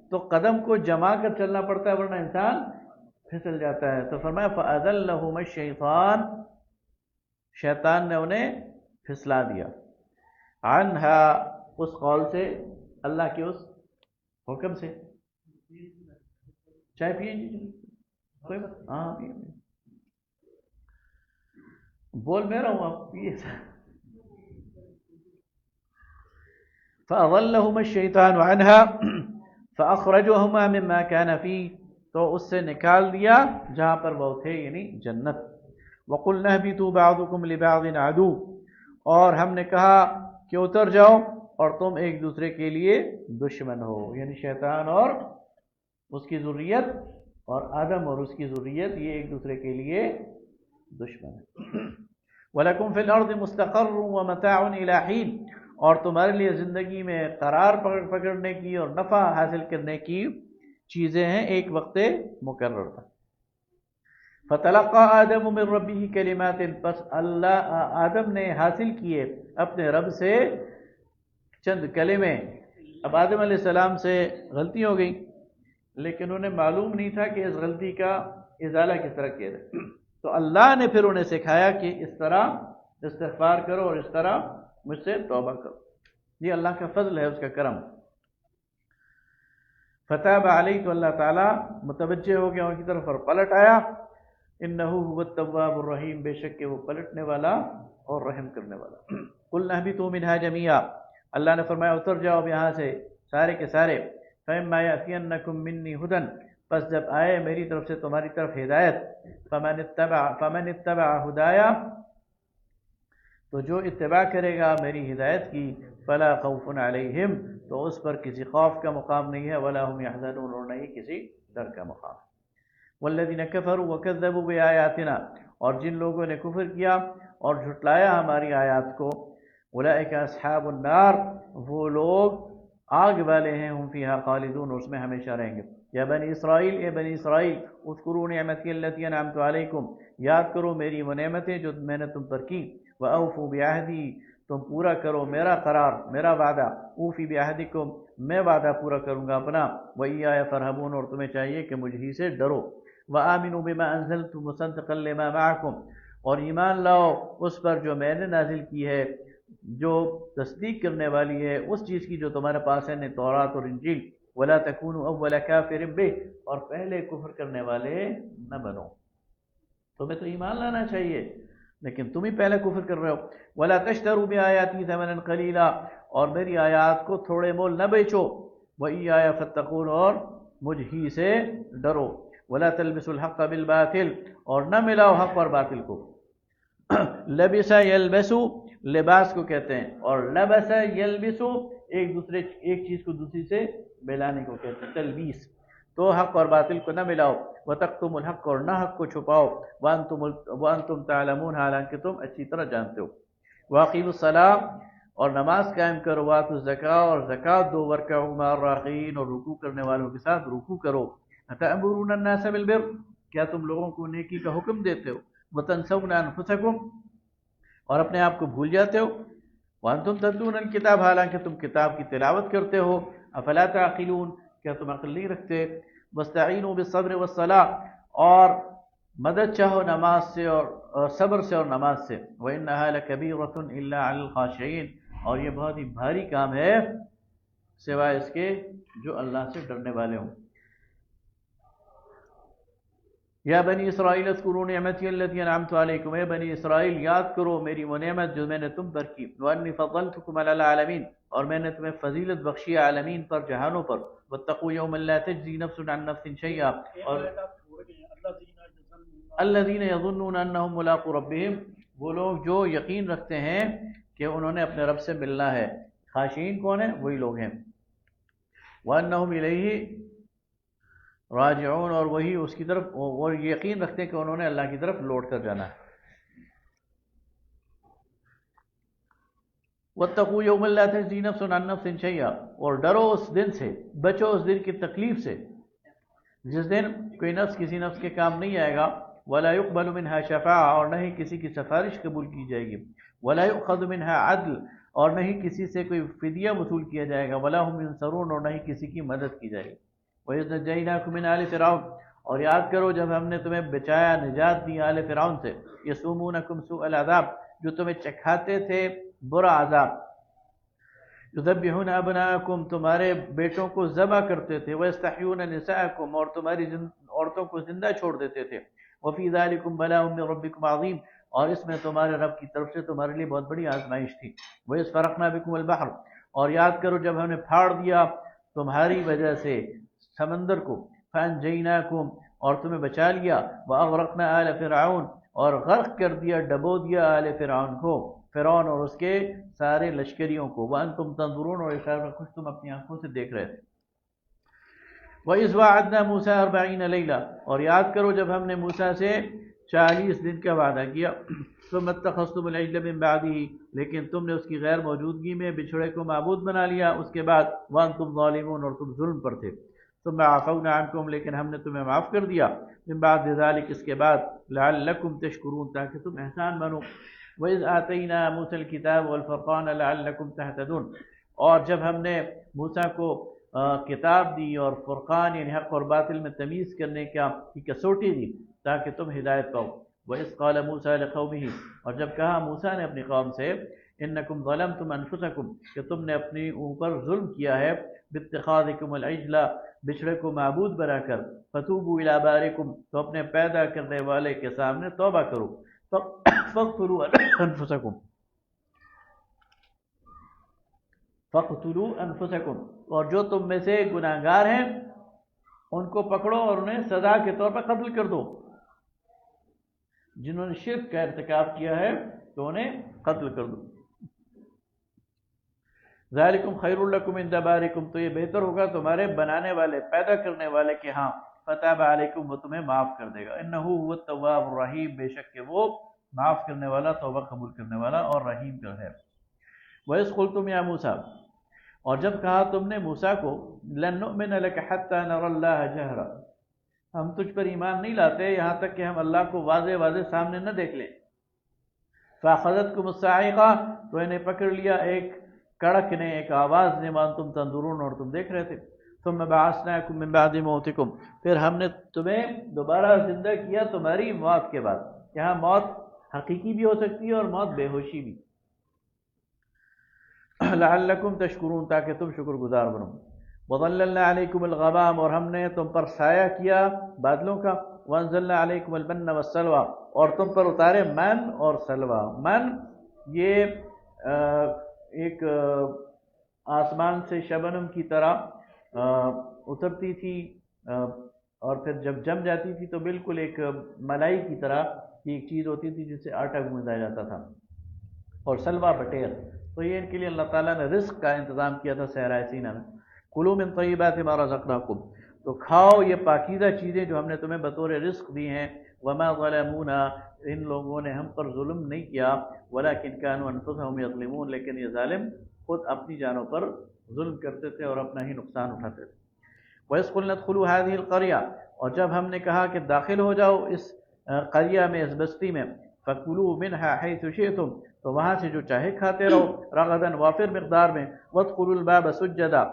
[SPEAKER 1] تو قدم کو جما کر چلنا پڑتا ہے، ورنہ انسان پھسل جاتا ہے۔ تو فرمایا فَأَذَلَّهُمَا الشَّيْطَانُ، شیطان نے انہیں پھسلا دیا، عنہا، اس قول سے، اللہ کے اس حکم سے۔ چائے پیئیں جی؟ کوئی بات؟ ہاں پیئیں، بول میں رہا ہوں، آپ پیئے۔ فَأَضَلَّهُمَا الشَّيْطَانُ عَنْهَا فَأَخْرَجَهُمَا مِمَّا كَانَ فِيهِ، تو اس سے نکال دیا جہاں پر وہ تھے، یعنی جنت۔ وَقُلْنَا اهْبِطُوا بَعْضُكُمْ لِبَعْضٍ عَدُوٌّ، اور ہم نے کہا کہ اتر جاؤ اور تم ایک دوسرے کے لیے دشمن ہو، یعنی شیطان اور اس کی ذریت اور آدم اور اس کی ذریت، یہ ایک دوسرے کے لیے دشمن ہے۔ وَلَكُمْ فِي الْأَرْضِ مُسْتَقَرٌّ وَمَتَاعٌ إِلَىٰ حِينٍ، اور تمہارے لیے زندگی میں قرار پکڑنے کی اور نفع حاصل کرنے کی چیزیں ہیں ایک وقت مقرر تک۔ فَتَلَقَّىٰ آدَمُ مِن رَّبِّهِ كَلِمَاتٍ، پس آدم نے حاصل کیے اپنے رب سے چند کلمے۔ اب آدم علیہ السلام سے غلطی ہو گئی، لیکن انہیں معلوم نہیں تھا کہ اس غلطی کا ازالہ کس طرح کیا جائے، تو اللہ نے پھر انہیں سکھایا کہ اس طرح استغفار کرو اور اس طرح مجھ سے توبہ کرو۔ یہ اللہ کا فضل ہے، اس کا کرم۔ فتاب علیہ، تو اللہ تعالیٰ متوجہ ہو گیا ان کی طرف اور پلٹ آیا۔ انہ هو التواب الرحیم، بے شک کہ وہ پلٹنے والا اور رحم کرنے والا۔ قلنا اہبطوا منها جميعا، اللہ نے فرمایا اتر جاؤ اب یہاں سے سارے کے سارے۔ فإما يأتينكم مني هدى، پس جب آئے میری طرف سے تمہاری طرف ہدایت، فمن اتبع ہدایا، تو جو اتباع کرے گا میری ہدایت کی، فلا خوف علیہم، تو اس پر کسی خوف کا مقام نہیں ہے، ولا هم يحزنون، اور نہیں کسی ڈر کا مقام۔ والذین کفروا وکذبوا بآیاتنا، اور جن لوگوں نے کفر کیا اور جھٹلایا ہماری آیات کو، اولئک اصحاب النار، وہ لوگ آگ والے ہیں، ہم فیہا خالدون، اس میں ہمیشہ رہیں گے۔ یا بنی اسرائیل، اے بنی اسرائیل، اذکروا نعمتی التی انعمت علیکم، یاد کرو میری وہ نعمتیں جو میں نے تم پر کی، وَأَوْفُوا بِعَهْدِي، تم پورا کرو میرا قرار، میرا وعدہ، اوفی بعہدکم، میں وعدہ پورا کروں گا اپنا، وَإِيَّايَ فَارْهَبُونَ، اور تمہیں چاہیے کہ مجھ ہی سے ڈرو، وَآمِنُوا بِمَا أَنزَلْتُ مُصَدِّقًا لِمَا مَعَكُمْ، اور ایمان لاؤ اس پر جو میں نے نازل کی ہے، جو تصدیق کرنے والی ہے اس چیز کی جو تمہارے پاس ہے، یعنی تورات اور انجیل۔ وَلَا تَكُونُوا أَوَّلَ كَافِرٍ بِهِ، اور پہلے کفر کرنے والے نہ بنو، تمہیں تو ایمان لانا چاہیے لیکن تم ہی پہلے کفر کر رہے ہو۔ وَلَا تَشْتَرُوا بِآيَاتِي ثَمَنًا قَلِيلًا، اور میری آیات کو تھوڑے مول نہ بیچو، وَإِيَّايَ فَاتَّقُونَ، اور مجھ ہی سے ڈرو۔ وَلَا تَلْبِسُوا الْحَقَّ بِالْبَاطِلِ، اور نہ ملاؤ حق اور باطل کو۔ لبس یلبس، لباس کو کہتے ہیں، اور لبس یلبس ایک چیز کو دوسری سے ملانے کو کہتے ہیں، تلبیس۔ تو حق اور باطل کو نہ ملاؤ، وَتَكْتُمُوا الْحَقَّ، اور نہ حق کو چھپاؤ، وَأَنْتُمْ تَعْلَمُونَ، حالانکہ تم اچھی طرح جانتے ہو۔ وَأَقِیمُوا الصَّلَاةَ، اور نماز قائم کرو، وَآتُوا الزَّکَاةَ، اور زکوٰۃ دو، وَارْکَعُوا مَعَ الرَّاکعِینَ، اور رکوع کرنے والوں کے ساتھ رکوع کرو۔ أَتَأْمُرُونَ النَّاسَ بِالْبِرِّ، کیا تم لوگوں کو نیکی کا حکم دیتے ہو، وَتَنْسَوْنَ أَنفُسَکُمْ، اور اپنے آپ کو بھول جاتے ہو، وَأَنْتُمْ تَتْلُونَ الْکِتَابَ، حالانکہ تم کتاب کی تلاوت کرتے ہو، أَفَلَا تَعْقِلُونَ، کیا تم عقل نہیں رکھتے۔ وَاسْتَعِینُوا بِالصَّبْرِ وَالصَّلَاةِ، اور مدد چاہو نماز سے اور صبر سے اور نماز سے۔ وَإِنَّهَا لَكَبِيرَةٌ إِلَّا عَلَى الْخَاشِعِينَ، اور یہ بہت ہی بھاری کام ہے سوائے اس کے جو اللہ سے ڈرنے والے ہوں۔ یا بنی اسرائیل اذکروا نعمتی التی انعمت علیکم، اے بنی اسرائیل یاد کرو میری وہ نعمت جو میں نے تم پر کی، وانی فضلتکم علی العالمین، اور میں نے تمہیں فضیلت بخشی عالمین پر، جہانوں پر۔ واتقوا یوما لا تجزی نفس عن نفس شیئا، اور الذین یظنون انہم ملاقو ربہم، وہ لوگ جو یقین رکھتے ہیں کہ انہوں نے اپنے رب سے ملنا ہے۔ خاشعین کون ہیں؟ وہی لوگ ہیں۔ وانہم الیہ راجعون، اور وہی اس کی طرف، اور یقین رکھتے ہیں کہ انہوں نے اللہ کی طرف لوٹ کر جانا ہے۔ واتقوا یوما لا تجزی نفس عن نفس شیئا، اور ڈرو اس دن سے، بچو اس دن کی تکلیف سے جس دن کوئی نفس کسی نفس کے کام نہیں آئے گا، ولا يقبل منها شفاعہ، اور نہ ہی کسی کی سفارش قبول کی جائے گی، ولا يؤخذ منها عدل، اور نہ ہی کسی سے کوئی فدیہ وصول کیا جائے گا، ولا هم ينصرون، اور نہ ہی کسی کی مدد کی جائے گی۔ وَإِذْ نَجَّيْنَاكُمْ مِنْ آلِ فِرْعَوْنَ، اور یاد کرو جب ہم نے تمہیں بچایا، نجات دی آل فرعون سے، يَسُومُونَكُمْ سُوءَ الْعَذَابِ، جو تمہیں چکھاتے تھے برا عذاب، یذبحون ابناءکم، تمہارے بیٹوں کو ذبح کرتے تھے، ویستحیون نساءکم، اور تمہاری عورتوں کو زندہ چھوڑ دیتے تھے، وفی ذالکم بلاء من ربکم عظیم، اور اس میں تمہارے رب کی طرف سے تمہارے لیے بہت بڑی آزمائش تھی۔ وَإِذْ فَرَقْنَا بِكُمُ الْبَحْرَ، اور یاد کرو جب ہم نے پھاڑ دیا تمہاری وجہ سے سمندر کو، فَأَنْجَيْنَاكُمْ، اور تمہیں بچا لیا، وَأَغْرَقْنَا آلَ فِرْعَوْنَ، اور غرق کر دیا، ڈبو دیا آل فرعون کو، فرعون اور اس کے سارے لشکریوں کو، وَأَنْتُمْ تَنْظُرُونَ، اور اس کچھ تم اپنی آنکھوں سے دیکھ رہے تھے۔ وَإِذْ وَعَدْنَا مُوسَىٰ 40 لَيْلَةً، اور یاد کرو جب ہم نے موسیٰ سے 40 دن کا وعدہ کیا، ثُمَّ اتَّخَذْتُمُ الْعِجْلَ مِن بَعْدِهِ، لیکن تم نے اس کی غیر موجودگی میں بچھڑے کو معبود بنا لیا اس کے بعد، وَأَنْتُمْ ظَالِمُونَ، اور تم ظلم پر تھے، ثُمَّ عَفَوْنَا عَنْكُمْ، لیکن ہم نے تمہیں معاف کر دیا، من بعد ذلك، اس کے بعد، لَعَلَّكُمْ تَشْكُرُونَ، تاکہ تم احسان مانو۔ وَإِذْ آتَيْنَا مُوسَى الْكِتَابَ وَالْفُرْقَانَ لَعَلَّكُمْ تَهْتَدُونَ، اور جب ہم نے موسیٰ کو کتاب دی اور فرقان یعنی حق اور باطل میں تمیز کرنے کی کسوٹی دی تاکہ تم ہدایت پاؤ۔ وَإِذْ قَالَ مُوسَىٰ لِقَوْمِهِ، اور جب کہا موسیٰ نے اپنی قوم سے، إِنَّكُمْ ظَلَمْتُمْ أَنفُسَكُمْ، کہ تم نے اپنی اوپر ظلم کیا ہے، بِاتِّخَاذِكُمُ الْعِجْلَ، بچڑے کو معبود بنا کر، فَتُوبُوا إِلَىٰ بَارِكُمْ، تو اپنے پیدا کرنے والے کے سامنے توبہ کرو، فَاقْتُلُوا أَنفُسَكُمْ، فَاقْتُلُوا أَنفُسَكُمْ، اور جو تم میں سے گناہگار ہیں ان کو پکڑو اور انہیں سزا کے طور پر قتل کر دو، جنہوں نے شرک کا ارتکاب کیا ہے تو انہیں قتل کر دو۔ ذالکم خیر لکم عند بارئکم، تو یہ بہتر ہوگا تمہارے بنانے والے، پیدا کرنے والے کے ہاں، فتاب علیکم، وہ تمہیں معاف کر دے گا، انہ هو التواب الرحیم، بے شک کہ وہ معاف کرنے والا، توبہ قبول کرنے والا اور رحیم کا ہے۔ وَإِذْ قُلْتُمْ يَا مُوسَىٰ، اور جب کہا تم نے موسیٰ کو، لَن نُؤْمِنَ لَكَ حَتَّىٰ نَرَى اللَّهَ جَهْرًا، ہم تجھ پر ایمان نہیں لاتے یہاں تک کہ ہم اللہ کو واضح واضح سامنے نہ دیکھ لیں۔ فَأَخَذَتْكُمُ الصَّاعِقَةُ، تو انہیں پکڑ لیا ایک کڑک نے، ایک آواز نے، وَأَنْتُمْ تَنْظُرُونَ، اور تم دیکھ رہے تھے۔ ثُمَّ بَعَثْنَاكُم مِّن بَعْدِ مَوْتِكُمْ، پھر ہم نے تمہیں دوبارہ زندہ کیا تمہاری موت کے بعد۔ یہاں موت حقیقی بھی ہو سکتی ہے اور موت بے ہوشی بھی۔ لَعَلَّكُمْ تَشْكُرُونَ، تاکہ تم شکر گزار بنو۔ وَظَلَّلْنَا عَلَيْكُمُ الْغَمَامَ، اور ہم نے تم پر سایہ کیا بادلوں کا، وَأَنزَلْنَا عَلَيْكُمُ الْمَنَّ وَالسَّلْوَىٰ، اور تم پر اتارے من اور سلوہ۔ من یہ ایک آسمان سے شبنم کی طرح اترتی تھی، اور پھر جب جم جاتی تھی تو بالکل ایک ملائی کی طرح کی ایک چیز ہوتی تھی جس سے آٹا گوندھا جاتا تھا، اور سلوہ بٹیر، تو یہ ان کے لیے اللہ تعالیٰ نے رزق کا انتظام کیا تھا صحرائے سینا میں۔ کلوا من طیبات ما رزقناکم، تو کھاؤ یہ پاکیزہ چیزیں جو ہم نے تمہیں بطور رزق دی ہیں۔ وما ظلمونا، ان لوگوں نے ہم پر ظلم نہیں کیا، ولکن كانوا انفسهم یظلمون، لیکن یہ ظالم خود اپنی جانوں پر ظلم کرتے تھے اور اپنا ہی نقصان اٹھاتے تھے۔ وَإِذْ قُلْنَا ادْخُلُوا هَٰذِهِ الْقَرْيَةَ، اور جب ہم نے کہا کہ داخل ہو جاؤ اس قریہ میں، اس بستی میں، فَكُلُوا مِنْهَا حَيْثُ شِئْتُمْ، تو وہاں سے جو چاہے کھاتے رہو، رَغَدًا، وافر مقدار میں، وَادْخُلُوا الْبَابَ سُجَّدًا،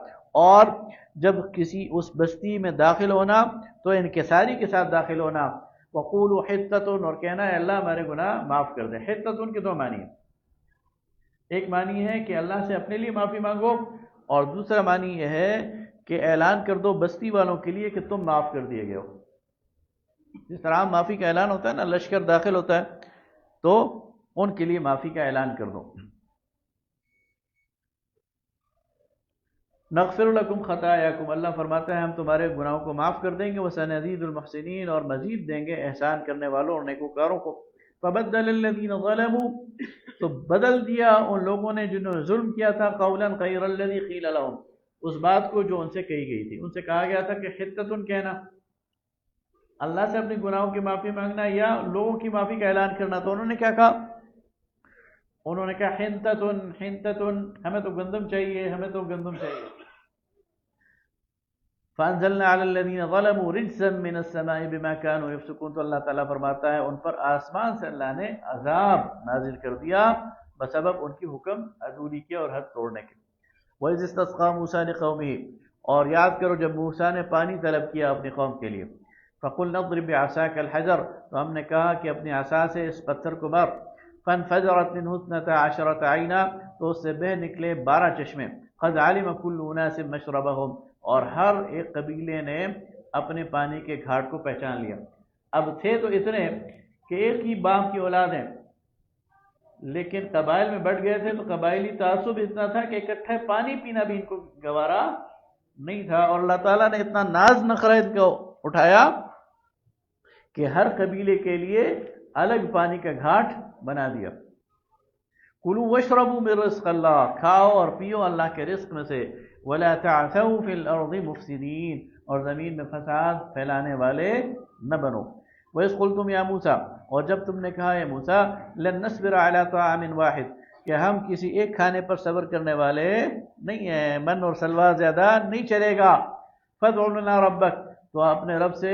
[SPEAKER 1] اور جب کسی اس بستی میں داخل ہونا تو انکساری کے ساتھ داخل ہونا، وَقُولُوا حِطَّةٌ، اور کہنا ہے اللہ ہمارے گناہ معاف کر دے۔ حِطَّةٌ کے دو معنی ہیں، ایک معنی ہے کہ اللہ سے اپنے لیے معافی مانگو، اور دوسرا معنی یہ ہے کہ اعلان کر دو بستی والوں کے لیے کہ تم معاف کر دیے گئے ہو۔ جس طرح معافی کا اعلان ہوتا ہے نا، لشکر داخل ہوتا ہے تو ان کے لیے معافی کا اعلان کر دو۔ نغفر لکم خطایاکم، اللہ فرماتا ہے ہم تمہارے گناہوں کو معاف کر دیں گے، وسنزید المحسنین، اور مزید دیں گے احسان کرنے والوں اور نیکوکاروں کو۔ فبدل الذین ظلموا، تو بدل دیا ان لوگوں نے جنہوں نے ظلم کیا تھا، قولا غیر الذی قیل لهم، اس بات کو جو ان سے کہی گئی تھی۔ ان سے کہا گیا تھا کہ حطۃ کہنا، اللہ سے اپنے گناہوں کی معافی مانگنا یا لوگوں کی معافی کا اعلان کرنا؟ تو انہوں نے کیا کہا؟ انہوں نے کہا حنتتن حنتتن، ہمیں تو گندم چاہیے، ہمیں تو گندم چاہیے۔ فانزلنا علی الذین ظلموا رجزا من السماء بما كانوا یفسقون، تو اللہ تعالیٰ فرماتا ہے ان پر آسمان سے اللہ نے عذاب نازل کر دیا بسبب ان کی حکم عدولی کے اور حد توڑنے کے۔ وَإِذِ اسْتَسْقَىٰ مُوسَىٰ لِقَوْمِهِ، اور یاد کرو جب موسیٰ نے پانی طلب کیا اپنی قوم کے لیے، فَقُلْنَا اضْرِب بِعَصَاكَ الْحَجَرَ، تو ہم نے کہا کہ اپنی عصا سے اس پتھر کو مار، فَانْفَجَرَتْ مِنْهُ اثْنَتَا عَشَرَةَ عَيْنًا، تو اس سے بہہ نکلے 12 چشمے، قَدْ عَلِمَ كُلُّ أُنَاسٍ مَشْرَبَهُمْ، اور ہر ایک قبیلے نے اپنے پانی کے گھاٹ کو پہچان لیا۔ اب تھے تو اتنے کہ ایک ہی باپ کی اولاد ہیں، لیکن قبائل میں بٹ گئے تھے تو قبائلی تعصب اتنا تھا کہ اکٹھے پانی پینا بھی ان کو گوارا نہیں تھا، اور اللہ تعالیٰ نے اتنا ناز نخرہ ان کو اٹھایا کہ ہر قبیلے کے لیے الگ پانی کا گھاٹ بنا دیا۔ کلوا واشربوا من رزق اللہ، کھاؤ اور پیو اللہ کے رزق میں سے، ولا تعثوا فی الارض مفسدین، اور زمین میں فساد پھیلانے والے نہ بنو۔ وَإِذْ قُلْتُمْ يَا مُوسَىٰ، اور جب تم نے کہا اے موسیٰ، لَن نَّصْبِرَ عَلَىٰ طَعَامٍ وَاحِدٍ، کہ ہم کسی ایک کھانے پر صبر کرنے والے نہیں ہیں، من اور سلوا زیادہ نہیں چلے گا۔ فَادْعُ لَنَا رَبَّكَ، تو اپنے رب سے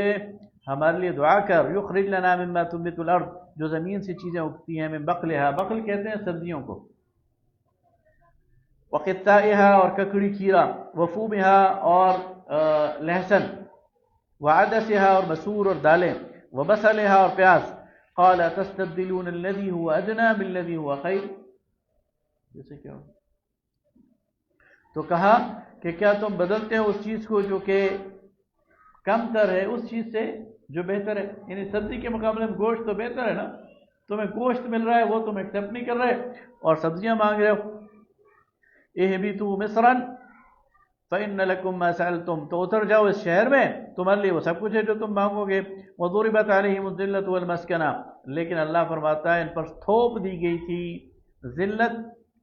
[SPEAKER 1] ہمارے لیے دعا کر، يُخْرِجْ لَنَا مِمَّا تُنبِتُ الْأَرْضُ، جو زمین سے چیزیں اگتی ہیں، من بقلها، بقل کہتے ہیں سبزیوں کو، وقتائها، اور ککڑی کھیرا، وفومها، اور لہسن، وعدسها، اور مسور اور دالیں، وبصلها، اور پیاز۔ قال تستبدلون الذي هو ادنى بالذي هو خير، جیسے کیا تو کہا کہ کیا تم بدلتے ہو اس چیز کو جو کہ کم تر ہے اس چیز سے جو بہتر ہے؟ یعنی سبزی کے مقابلے میں گوشت تو بہتر ہے نا، تمہیں گوشت مل رہا ہے وہ تم ایکسیپٹ نہیں کر رہے اور سبزیاں مانگ رہے ہو۔ اہبطوا مصرا فإن لكم ما سألتم، تو اتر جاؤ اس شہر میں، تمہارے لیے وہ سب کچھ ہے جو تم مانگو گے۔ وضربت عليهم الذلة والمسكنة، لیکن اللہ فرماتا ہے ان پر تھوپ دی گئی تھی ذلت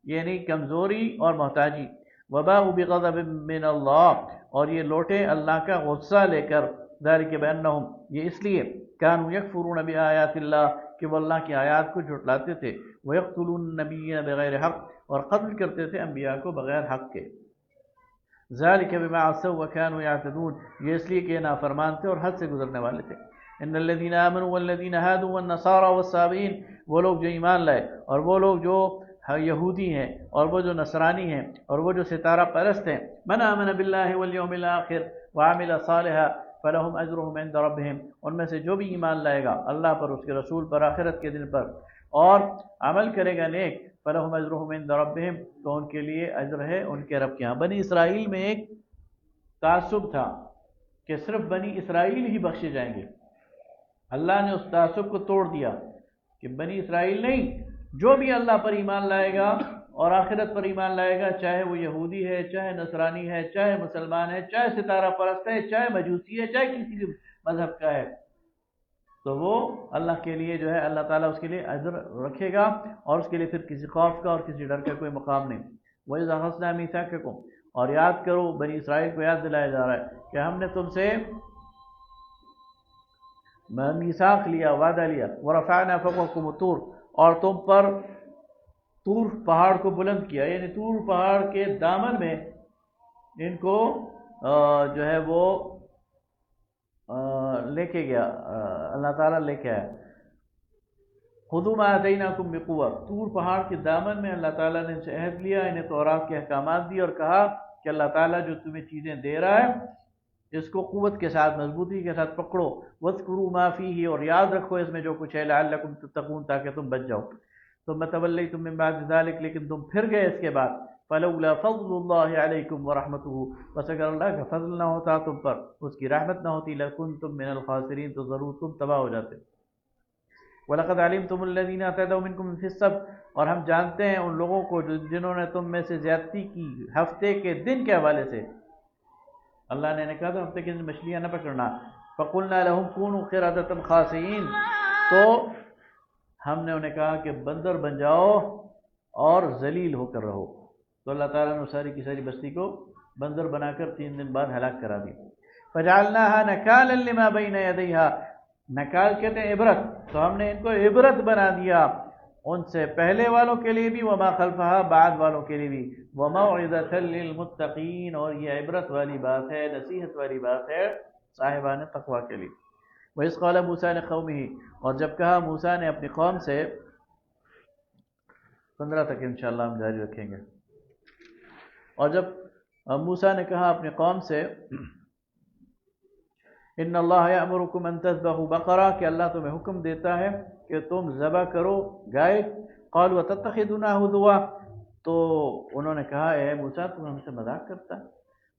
[SPEAKER 1] یعنی کمزوری اور محتاجی۔ وباءوا بغضب من اللہ، اور یہ لوٹے اللہ کا غصہ لے کر، ذلك بأنهم، یہ اس لیے كانوا يكفرون بآيات اللہ، کہ وہ اللہ کی آیات کو جھٹلاتے تھے، ويقتلون النبيين بغیر حق، اور قتل کرتے تھے انبیاء کو بغیر حق کے۔ ذلك بما عصوا وكانوا يعتدون، یہ اس لیے کہ یہ نافرمان تھے اور حد سے گزرنے والے تھے۔ ان الذين آمنوا والذين هادوا والنصارى والصابئين، وہ لوگ جو ایمان لائے اور وہ لوگ جو یہودی ہیں اور وہ جو نصرانی ہیں اور وہ جو ستارہ پرست ہیں، من آمن بالله واليوم الآخر وعمل صالحا فلهم اجرهم عند ربهم، ان میں سے جو بھی ایمان لائے گا اللہ پر، اس کے رسول پر، آخرت کے دن پر، اور عمل کرے گا نیک، فلہم اجرہم عند ربہم، تو ان کے لیے اجر ہے ان کے رب کے ہاں۔ بنی اسرائیل میں ایک تعصب تھا کہ صرف بنی اسرائیل ہی بخشے جائیں گے، اللہ نے اس تعصب کو توڑ دیا کہ بنی اسرائیل نہیں، جو بھی اللہ پر ایمان لائے گا اور آخرت پر ایمان لائے گا، چاہے وہ یہودی ہے، چاہے نصرانی ہے، چاہے مسلمان ہے، چاہے ستارہ پرست ہے، چاہے مجوسی ہے، چاہے کسی بھی مذہب کا ہے، تو وہ اللہ کے لیے جو ہے اللہ تعالیٰ اس کے لیے اجر رکھے گا، اور اس کے لیے پھر کسی خوف کا اور کسی ڈر کا کوئی مقام نہیں۔ وَإِذْ أَخَذْنَا مِيثَاقَكُمْ، اور یاد کرو، بنی اسرائیل کو یاد دلایا جا رہا ہے کہ ہم نے تم سے میثاق لیا، وعدہ لیا، وَرَفَعْنَا فَوْقَكُمُ الطُّورَ، اور تم پر طور پہاڑ کو بلند کیا، یعنی طور پہاڑ کے دامن میں ان کو جو ہے وہ لے کے گیا، اللہ تعالیٰ لے کے آیا۔ خُذُوا مَا آتَيْنَاكُمْ بِقُوَّةٍ، طور پہاڑ کے دامن میں اللہ تعالیٰ نے ان سے عہد لیا، انہیں تورات کے احکامات دی اور کہا کہ اللہ تعالیٰ جو تمہیں چیزیں دے رہا ہے اس کو قوت کے ساتھ، مضبوطی کے ساتھ پکڑو، وَاذْكُرُوا مَا فِيهِ، اور یاد رکھو اس میں جو کچھ ہے، لَعَلَّكُمْ تَتَّقُونَ، تاکہ تم بچ جاؤ۔ ثُمَّ تَوَلَّيْتُم مِّن بَعْدِ ذَلِكَ، لیکن تم پھر گئے اس کے بعد، فَلَوْلَا فَضْلُ اللَّهِ عَلَيْكُمْ وَرَحْمَتُهُ، بس اگر اللہ کا فضل نہ ہوتا تم پر، اس کی رحمت نہ ہوتی، لَكُنتُم مِّنَ الْخَاسِرِينَ، تو ضرور تم تباہ ہو جاتے۔ وَلَقَدْ عَلِمْتُمُ الَّذِينَ اعْتَدَوْا مِنكُمْ فِي السَّبْتِ، اور ہم جانتے ہیں ان لوگوں کو جنہوں نے تم میں سے زیادتی کی ہفتے کے دن کے حوالے سے۔ اللہ نے کہا تھا ہفتے کے دن مچھلیاں نہ پکڑنا، فَقُلْنَا لَهُمْ كُونُوا قِرَدَةً خَاسِئِينَ، تو ہم نے انہیں کہا کہ بندر بن جاؤ اور ذلیل ہو کر رہو، تو اللہ تعالیٰ نے ساری کی ساری بستی کو بندر بنا کر 3 دن بعد ہلاک کرا دی۔ فَجَعَلْنَاهَا نَكَالًا لِمَا بَيْنَ يَدَيْهَا، نکال کہتے ہیں عبرت، تو ہم نے ان کو عبرت بنا دیا، ان سے پہلے والوں کے لیے بھی، وما خلفہا بعد والوں کے لیے بھی، وموعظۃ للمتقین، اور یہ عبرت والی بات ہے، نصیحت والی بات ہے صاحبان تقوی کے لیے۔ وَإِذْ قَالَ مُوسَىٰ لِقَوْمِهِ، اور جب کہا موسیٰ نے اپنی قوم سے، 15 تک انشاءاللہ ہم جاری رکھیں گے، اور جب موسیٰ نے کہا اپنی قوم سے، ان اللہ یأمرکم ان تذبحوا بقرہ، کہ اللہ تمہیں حکم دیتا ہے کہ تم ذبح کرو گائے، قالوا تتخذنا ہزوا، تو انہوں نے کہا اے موسیٰ تم ہم سے مذاق کرتا ہے،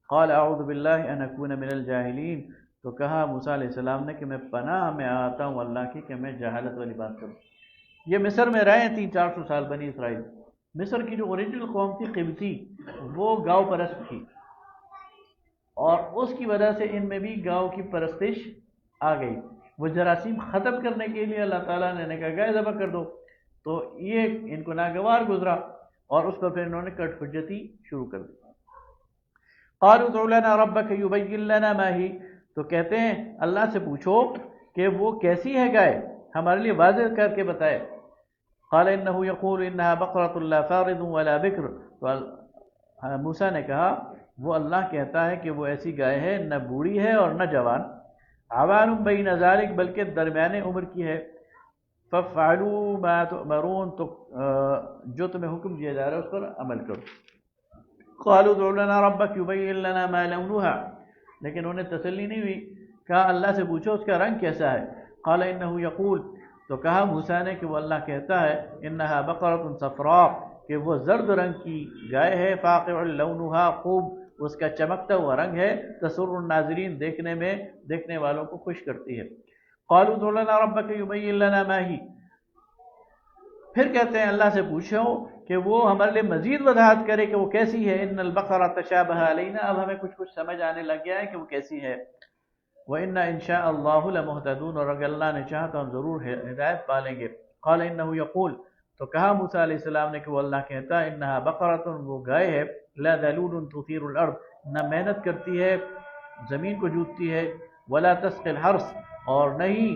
[SPEAKER 1] قال اعوذ باللہ ان اکون من الجاہلین، تو کہا موسیٰ علیہ السلام نے کہ میں پناہ میں آتا ہوں اللہ کی کہ میں جہالت والی بات کروں۔ یہ مصر میں رہے 300-400 سال بنی اسرائیل، مصر کی جو اوریجنل قوم تھی قبطی، وہ گاؤں پرست تھی، اور اس کی وجہ سے ان میں بھی گاؤں کی پرستش آ گئی۔ وہ جراثیم ختم کرنے کے لیے اللہ تعالیٰ نے کہا گائے ذبح کر دو، تو یہ ان کو ناگوار گزرا، اور اس پر پھر انہوں نے کٹ حجتی شروع کر دی۔ قالوا ادع لنا ربك يبين لنا ما هي، تو کہتے ہیں اللہ سے پوچھو کہ وہ کیسی ہے گائے، ہمارے لیے واضح کر کے بتائے۔ قال انه يقول انها بقرة لا فارض ولا بكر، تو موسیٰ نے کہا وہ اللہ کہتا ہے کہ وہ ایسی گائے ہے نہ بوڑھی ہے اور نہ جوان، عوان بین ذلک، بلکہ درمیانے عمر کی ہے، فافعلوا ما تؤمرون، تو جو تمہیں حکم دیا جا رہا ہے اس پر عمل کرو۔ قالوا ادع لنا ربك يبين لنا ما لونها، لیکن انہیں تسلی نہیں ہوئی، کہا اللہ سے پوچھو اس کا رنگ کیسا ہے۔ قال انه يقول، تو کہا موسیٰ نے کہ وہ اللہ کہتا ہے انها بقرة صفراء، کہ وہ زرد رنگ کی گائے ہے، فاقع لونها، خوب اس کا چمکتا ہوا رنگ ہے، تسر الناظرین، دیکھنے والوں کو خوش کرتی ہے۔ قالوا ادع لنا ربك يبين لنا ما هي، پھر کہتے ہیں اللہ سے پوچھو کہ وہ ہمارے لیے مزید وضاحت کرے کہ وہ کیسی ہے۔ ان البقرہ تشابہ علینا، اب ہمیں کچھ سمجھ آنے لگ گیا ہے کہ وہ کیسی ہے۔ وَإِنَّا إِن شَاءَ اللَّهُ لَمُهْتَدُونَ، اور اگر اللہ نے چاہا تو ہم ضرور ہدایت پالیں گے۔ قال انه يقول، تو کہا موسیٰ علیہ السلام نے کہ وہ اللہ کہتا ہے انها بقرۃ، وہ گائے ہے، لا ذلول تثیر الارض، نہ محنت کرتی ہے زمین کو جوتتی ہے، ولا تسقي الحرث، اور نہیں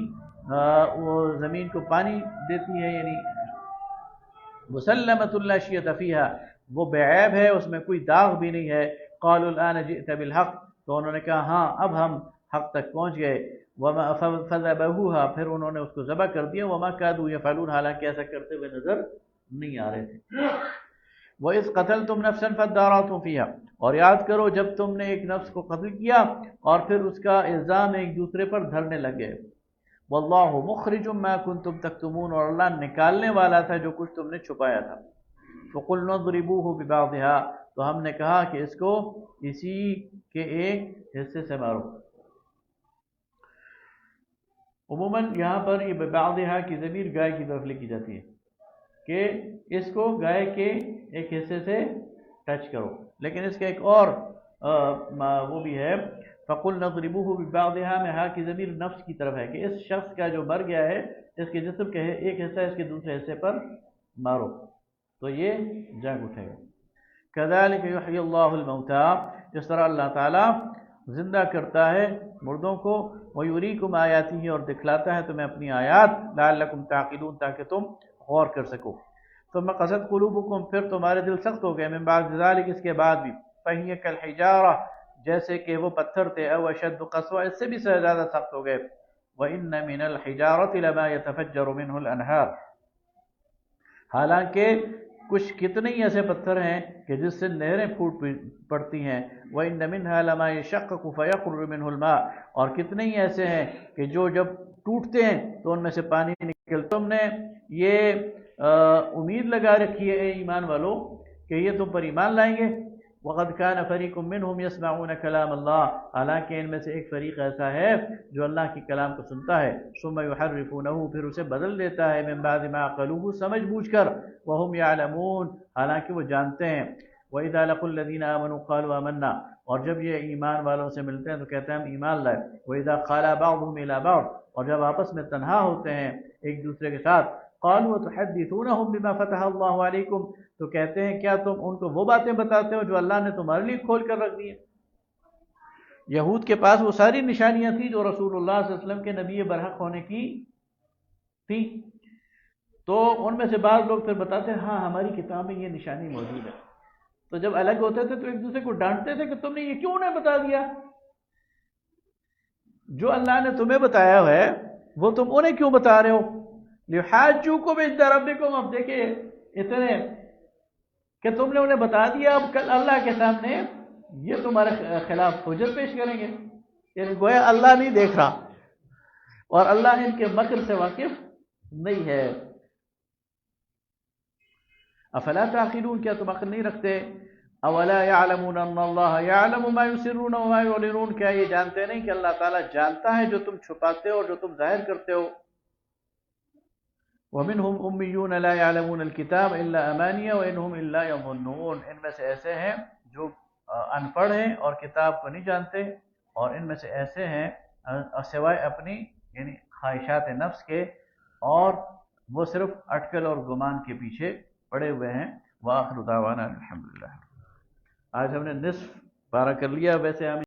[SPEAKER 1] وہ زمین کو پانی دیتی ہے، یعنی مسلمۃ لا شیۃ فیہا، وہ بے عیب ہے، اس میں کوئی داغ بھی نہیں ہے۔ قالوا الآن جئت بالحق، تو انہوں نے کہا ہاں اب ہم حق تک پہنچ گئے۔ وما فذبحوها، پھر انہوں نے اس کو ذبح کر دیا، وما كادوا يفعلون، حالانکہ ایسا کرتے ہوئے نظر نہیں آ رہے تھے۔ وَإِذْ قَتَلْتُمْ نَفْسًا فَادَّارَأْتُمْ فِيهَا، اور یاد کرو جب تم نے ایک نفس کو قتل کیا اور پھر اس کا الزام ایک دوسرے پر دھرنے لگے۔ واللہ مخرج ما کنتم تکتمون، اور اللہ نکالنے والا تھا جو کچھ تم نے چھپایا تھا۔ فقلنا اضربوه ببعضها، تو ہم نے کہا کہ اس کو اسی کے ایک حصے سے مارو۔ عموماً یہاں پر یہ ببعضها کی ضمیر گائے کی طرف لکھی جاتی ہے کہ اس کو گائے کے ایک حصے سے ٹچ کرو، لیکن اس کا ایک اور وہ بھی ہے، فَقُلْنَا اضْرِبُوهُ بِبَعْضِهَا، میں ہا کی ضمیر نفس کی طرف ہے کہ اس شخص کا جو مر گیا ہے اس کے جسم کے ایک حصہ اس کے دوسرے حصے پر مارو تو یہ جنگ اٹھے گا۔ كَذَلِكَ يُحْيِي اللَّهُ الْمَوْتَى، اس طرح اللہ تعالیٰ زندہ کرتا ہے مردوں کو، وَيُرِيكُمْ آيَاتِهِ، اور دکھلاتا ہے تمہیں اپنی آیات، لَعَلَّكُمْ تَعْقِلُونَ، تاکہ تم غور کر سکو۔ ثم قست قلوبکم، پھر تمہارے دل سخت ہو گئے، من بعد ذلك، اس کے بعد بھی، فہی کالحجارہ، جیسے کہ وہ پتھر تھے، او اشد قسوہ، اس سے بھی زیادہ سخت ہو گئے۔ وَإِنَّ مِنَ الْحِجَارَةِ لَمَا يَتَفَجَّرُ مِنْهُ الْأَنْهَارُ، حالانکہ کچھ کتنے ہی ایسے پتھر ہیں کہ جس سے نہریں پھوٹ پڑتی ہیں۔ وَإِنَّ مِنْهَا لَمَا يَشَقَّقُ فَيَخْرُجُ مِنْهُ الْمَاءُ، اور کتنے ہی ایسے ہیں کہ جو جب ٹوٹتے ہیں تو ان میں سے پانی نکلتا۔ تم نے یہ امید لگا رکھی ہے اے ایمان والو کہ یہ تم پر ایمان لائیں گے۔ وَقَدْ كَانَ فَرِيقٌ مِّنْهُمْ يَسْمَعُونَ كَلَامَ اللَّهِ، حالانکہ ان میں سے ایک فریق ایسا ہے جو اللہ کے کلام کو سنتا ہے، ثُمَّ يُحَرِّفُونَهُ، پھر اسے بدل دیتا ہے، مِن بَعْدِ مَا عَقَلُوهُ، سمجھ بوجھ کر، وَهُمْ يَعْلَمُونَ، حالانکہ وہ جانتے ہیں۔ وَإِذَا لَقُوا الَّذِينَ آمَنُوا قَالُوا آمَنَّا، اور جب یہ ایمان والوں سے ملتے ہیں تو کہتے ہیں ہم ایمان لائے۔ وَإِذَا خَلَا بَعْضُهُمْ إِلَىٰ بَعْضٍ، اور جب آپس میں تنہا ہوتے ہیں ایک دوسرے کے ساتھ، قالوا تحدثونهم بما فتح اللہ علیکم، تو کہتے ہیں کیا تم ان کو وہ باتیں بتاتے ہو جو اللہ نے تمہارے لیے کھول کر رکھ دی ہیں۔ یہود کے پاس وہ ساری نشانیاں تھیں جو رسول اللہ صلی اللہ علیہ وسلم کے نبی برحق ہونے کی تھی، تو ان میں سے بعض لوگ پھر بتاتے ہیں ہاں ہماری کتاب میں یہ نشانی موجود ہے، تو جب الگ ہوتے تھے تو ایک دوسرے کو ڈانٹتے تھے کہ تم نے یہ کیوں نہیں بتا دیا، جو اللہ نے تمہیں بتایا ہے وہ تم انہیں کیوں بتا رہے ہو؟ لِيُحَاجُّوكُمْ عِندَ رَبِّكُمْ، اب دیکھیں اتنے کہ تم نے انہیں بتا دیا، اب کل اللہ کے سامنے یہ تمہارے خلاف حجت پیش کریں گے، یعنی گویا اللہ نہیں دیکھ رہا اور اللہ ان کے مکر سے واقف نہیں ہے۔ افلا تعقلون، کیا تم عقل نہیں رکھتے؟ اولا يعلمون ان اللہ يعلم ما يسرون وما يعلنون، کیا یہ جانتے نہیں کہ اللہ تعالیٰ جانتا ہے جو تم چھپاتے ہو اور جو تم ظاہر کرتے ہو؟ ومنهم امیون لا يعلمون الكتاب الا امانیہ وانهم الا يظنون، ان میں سے ایسے ہیں جو ان پڑھ ہیں اور کتاب کو نہیں جانتے، اور ان میں سے ایسے ہیں سوائے اپنی یعنی خواہشات نفس کے، اور وہ صرف اٹکل اور گمان کے پیچھے پڑے ہوئے ہیں۔ وآخر دعوانا الحمدللہ۔ آج ہم نے نصف پارہ کر لیا، ویسے ہم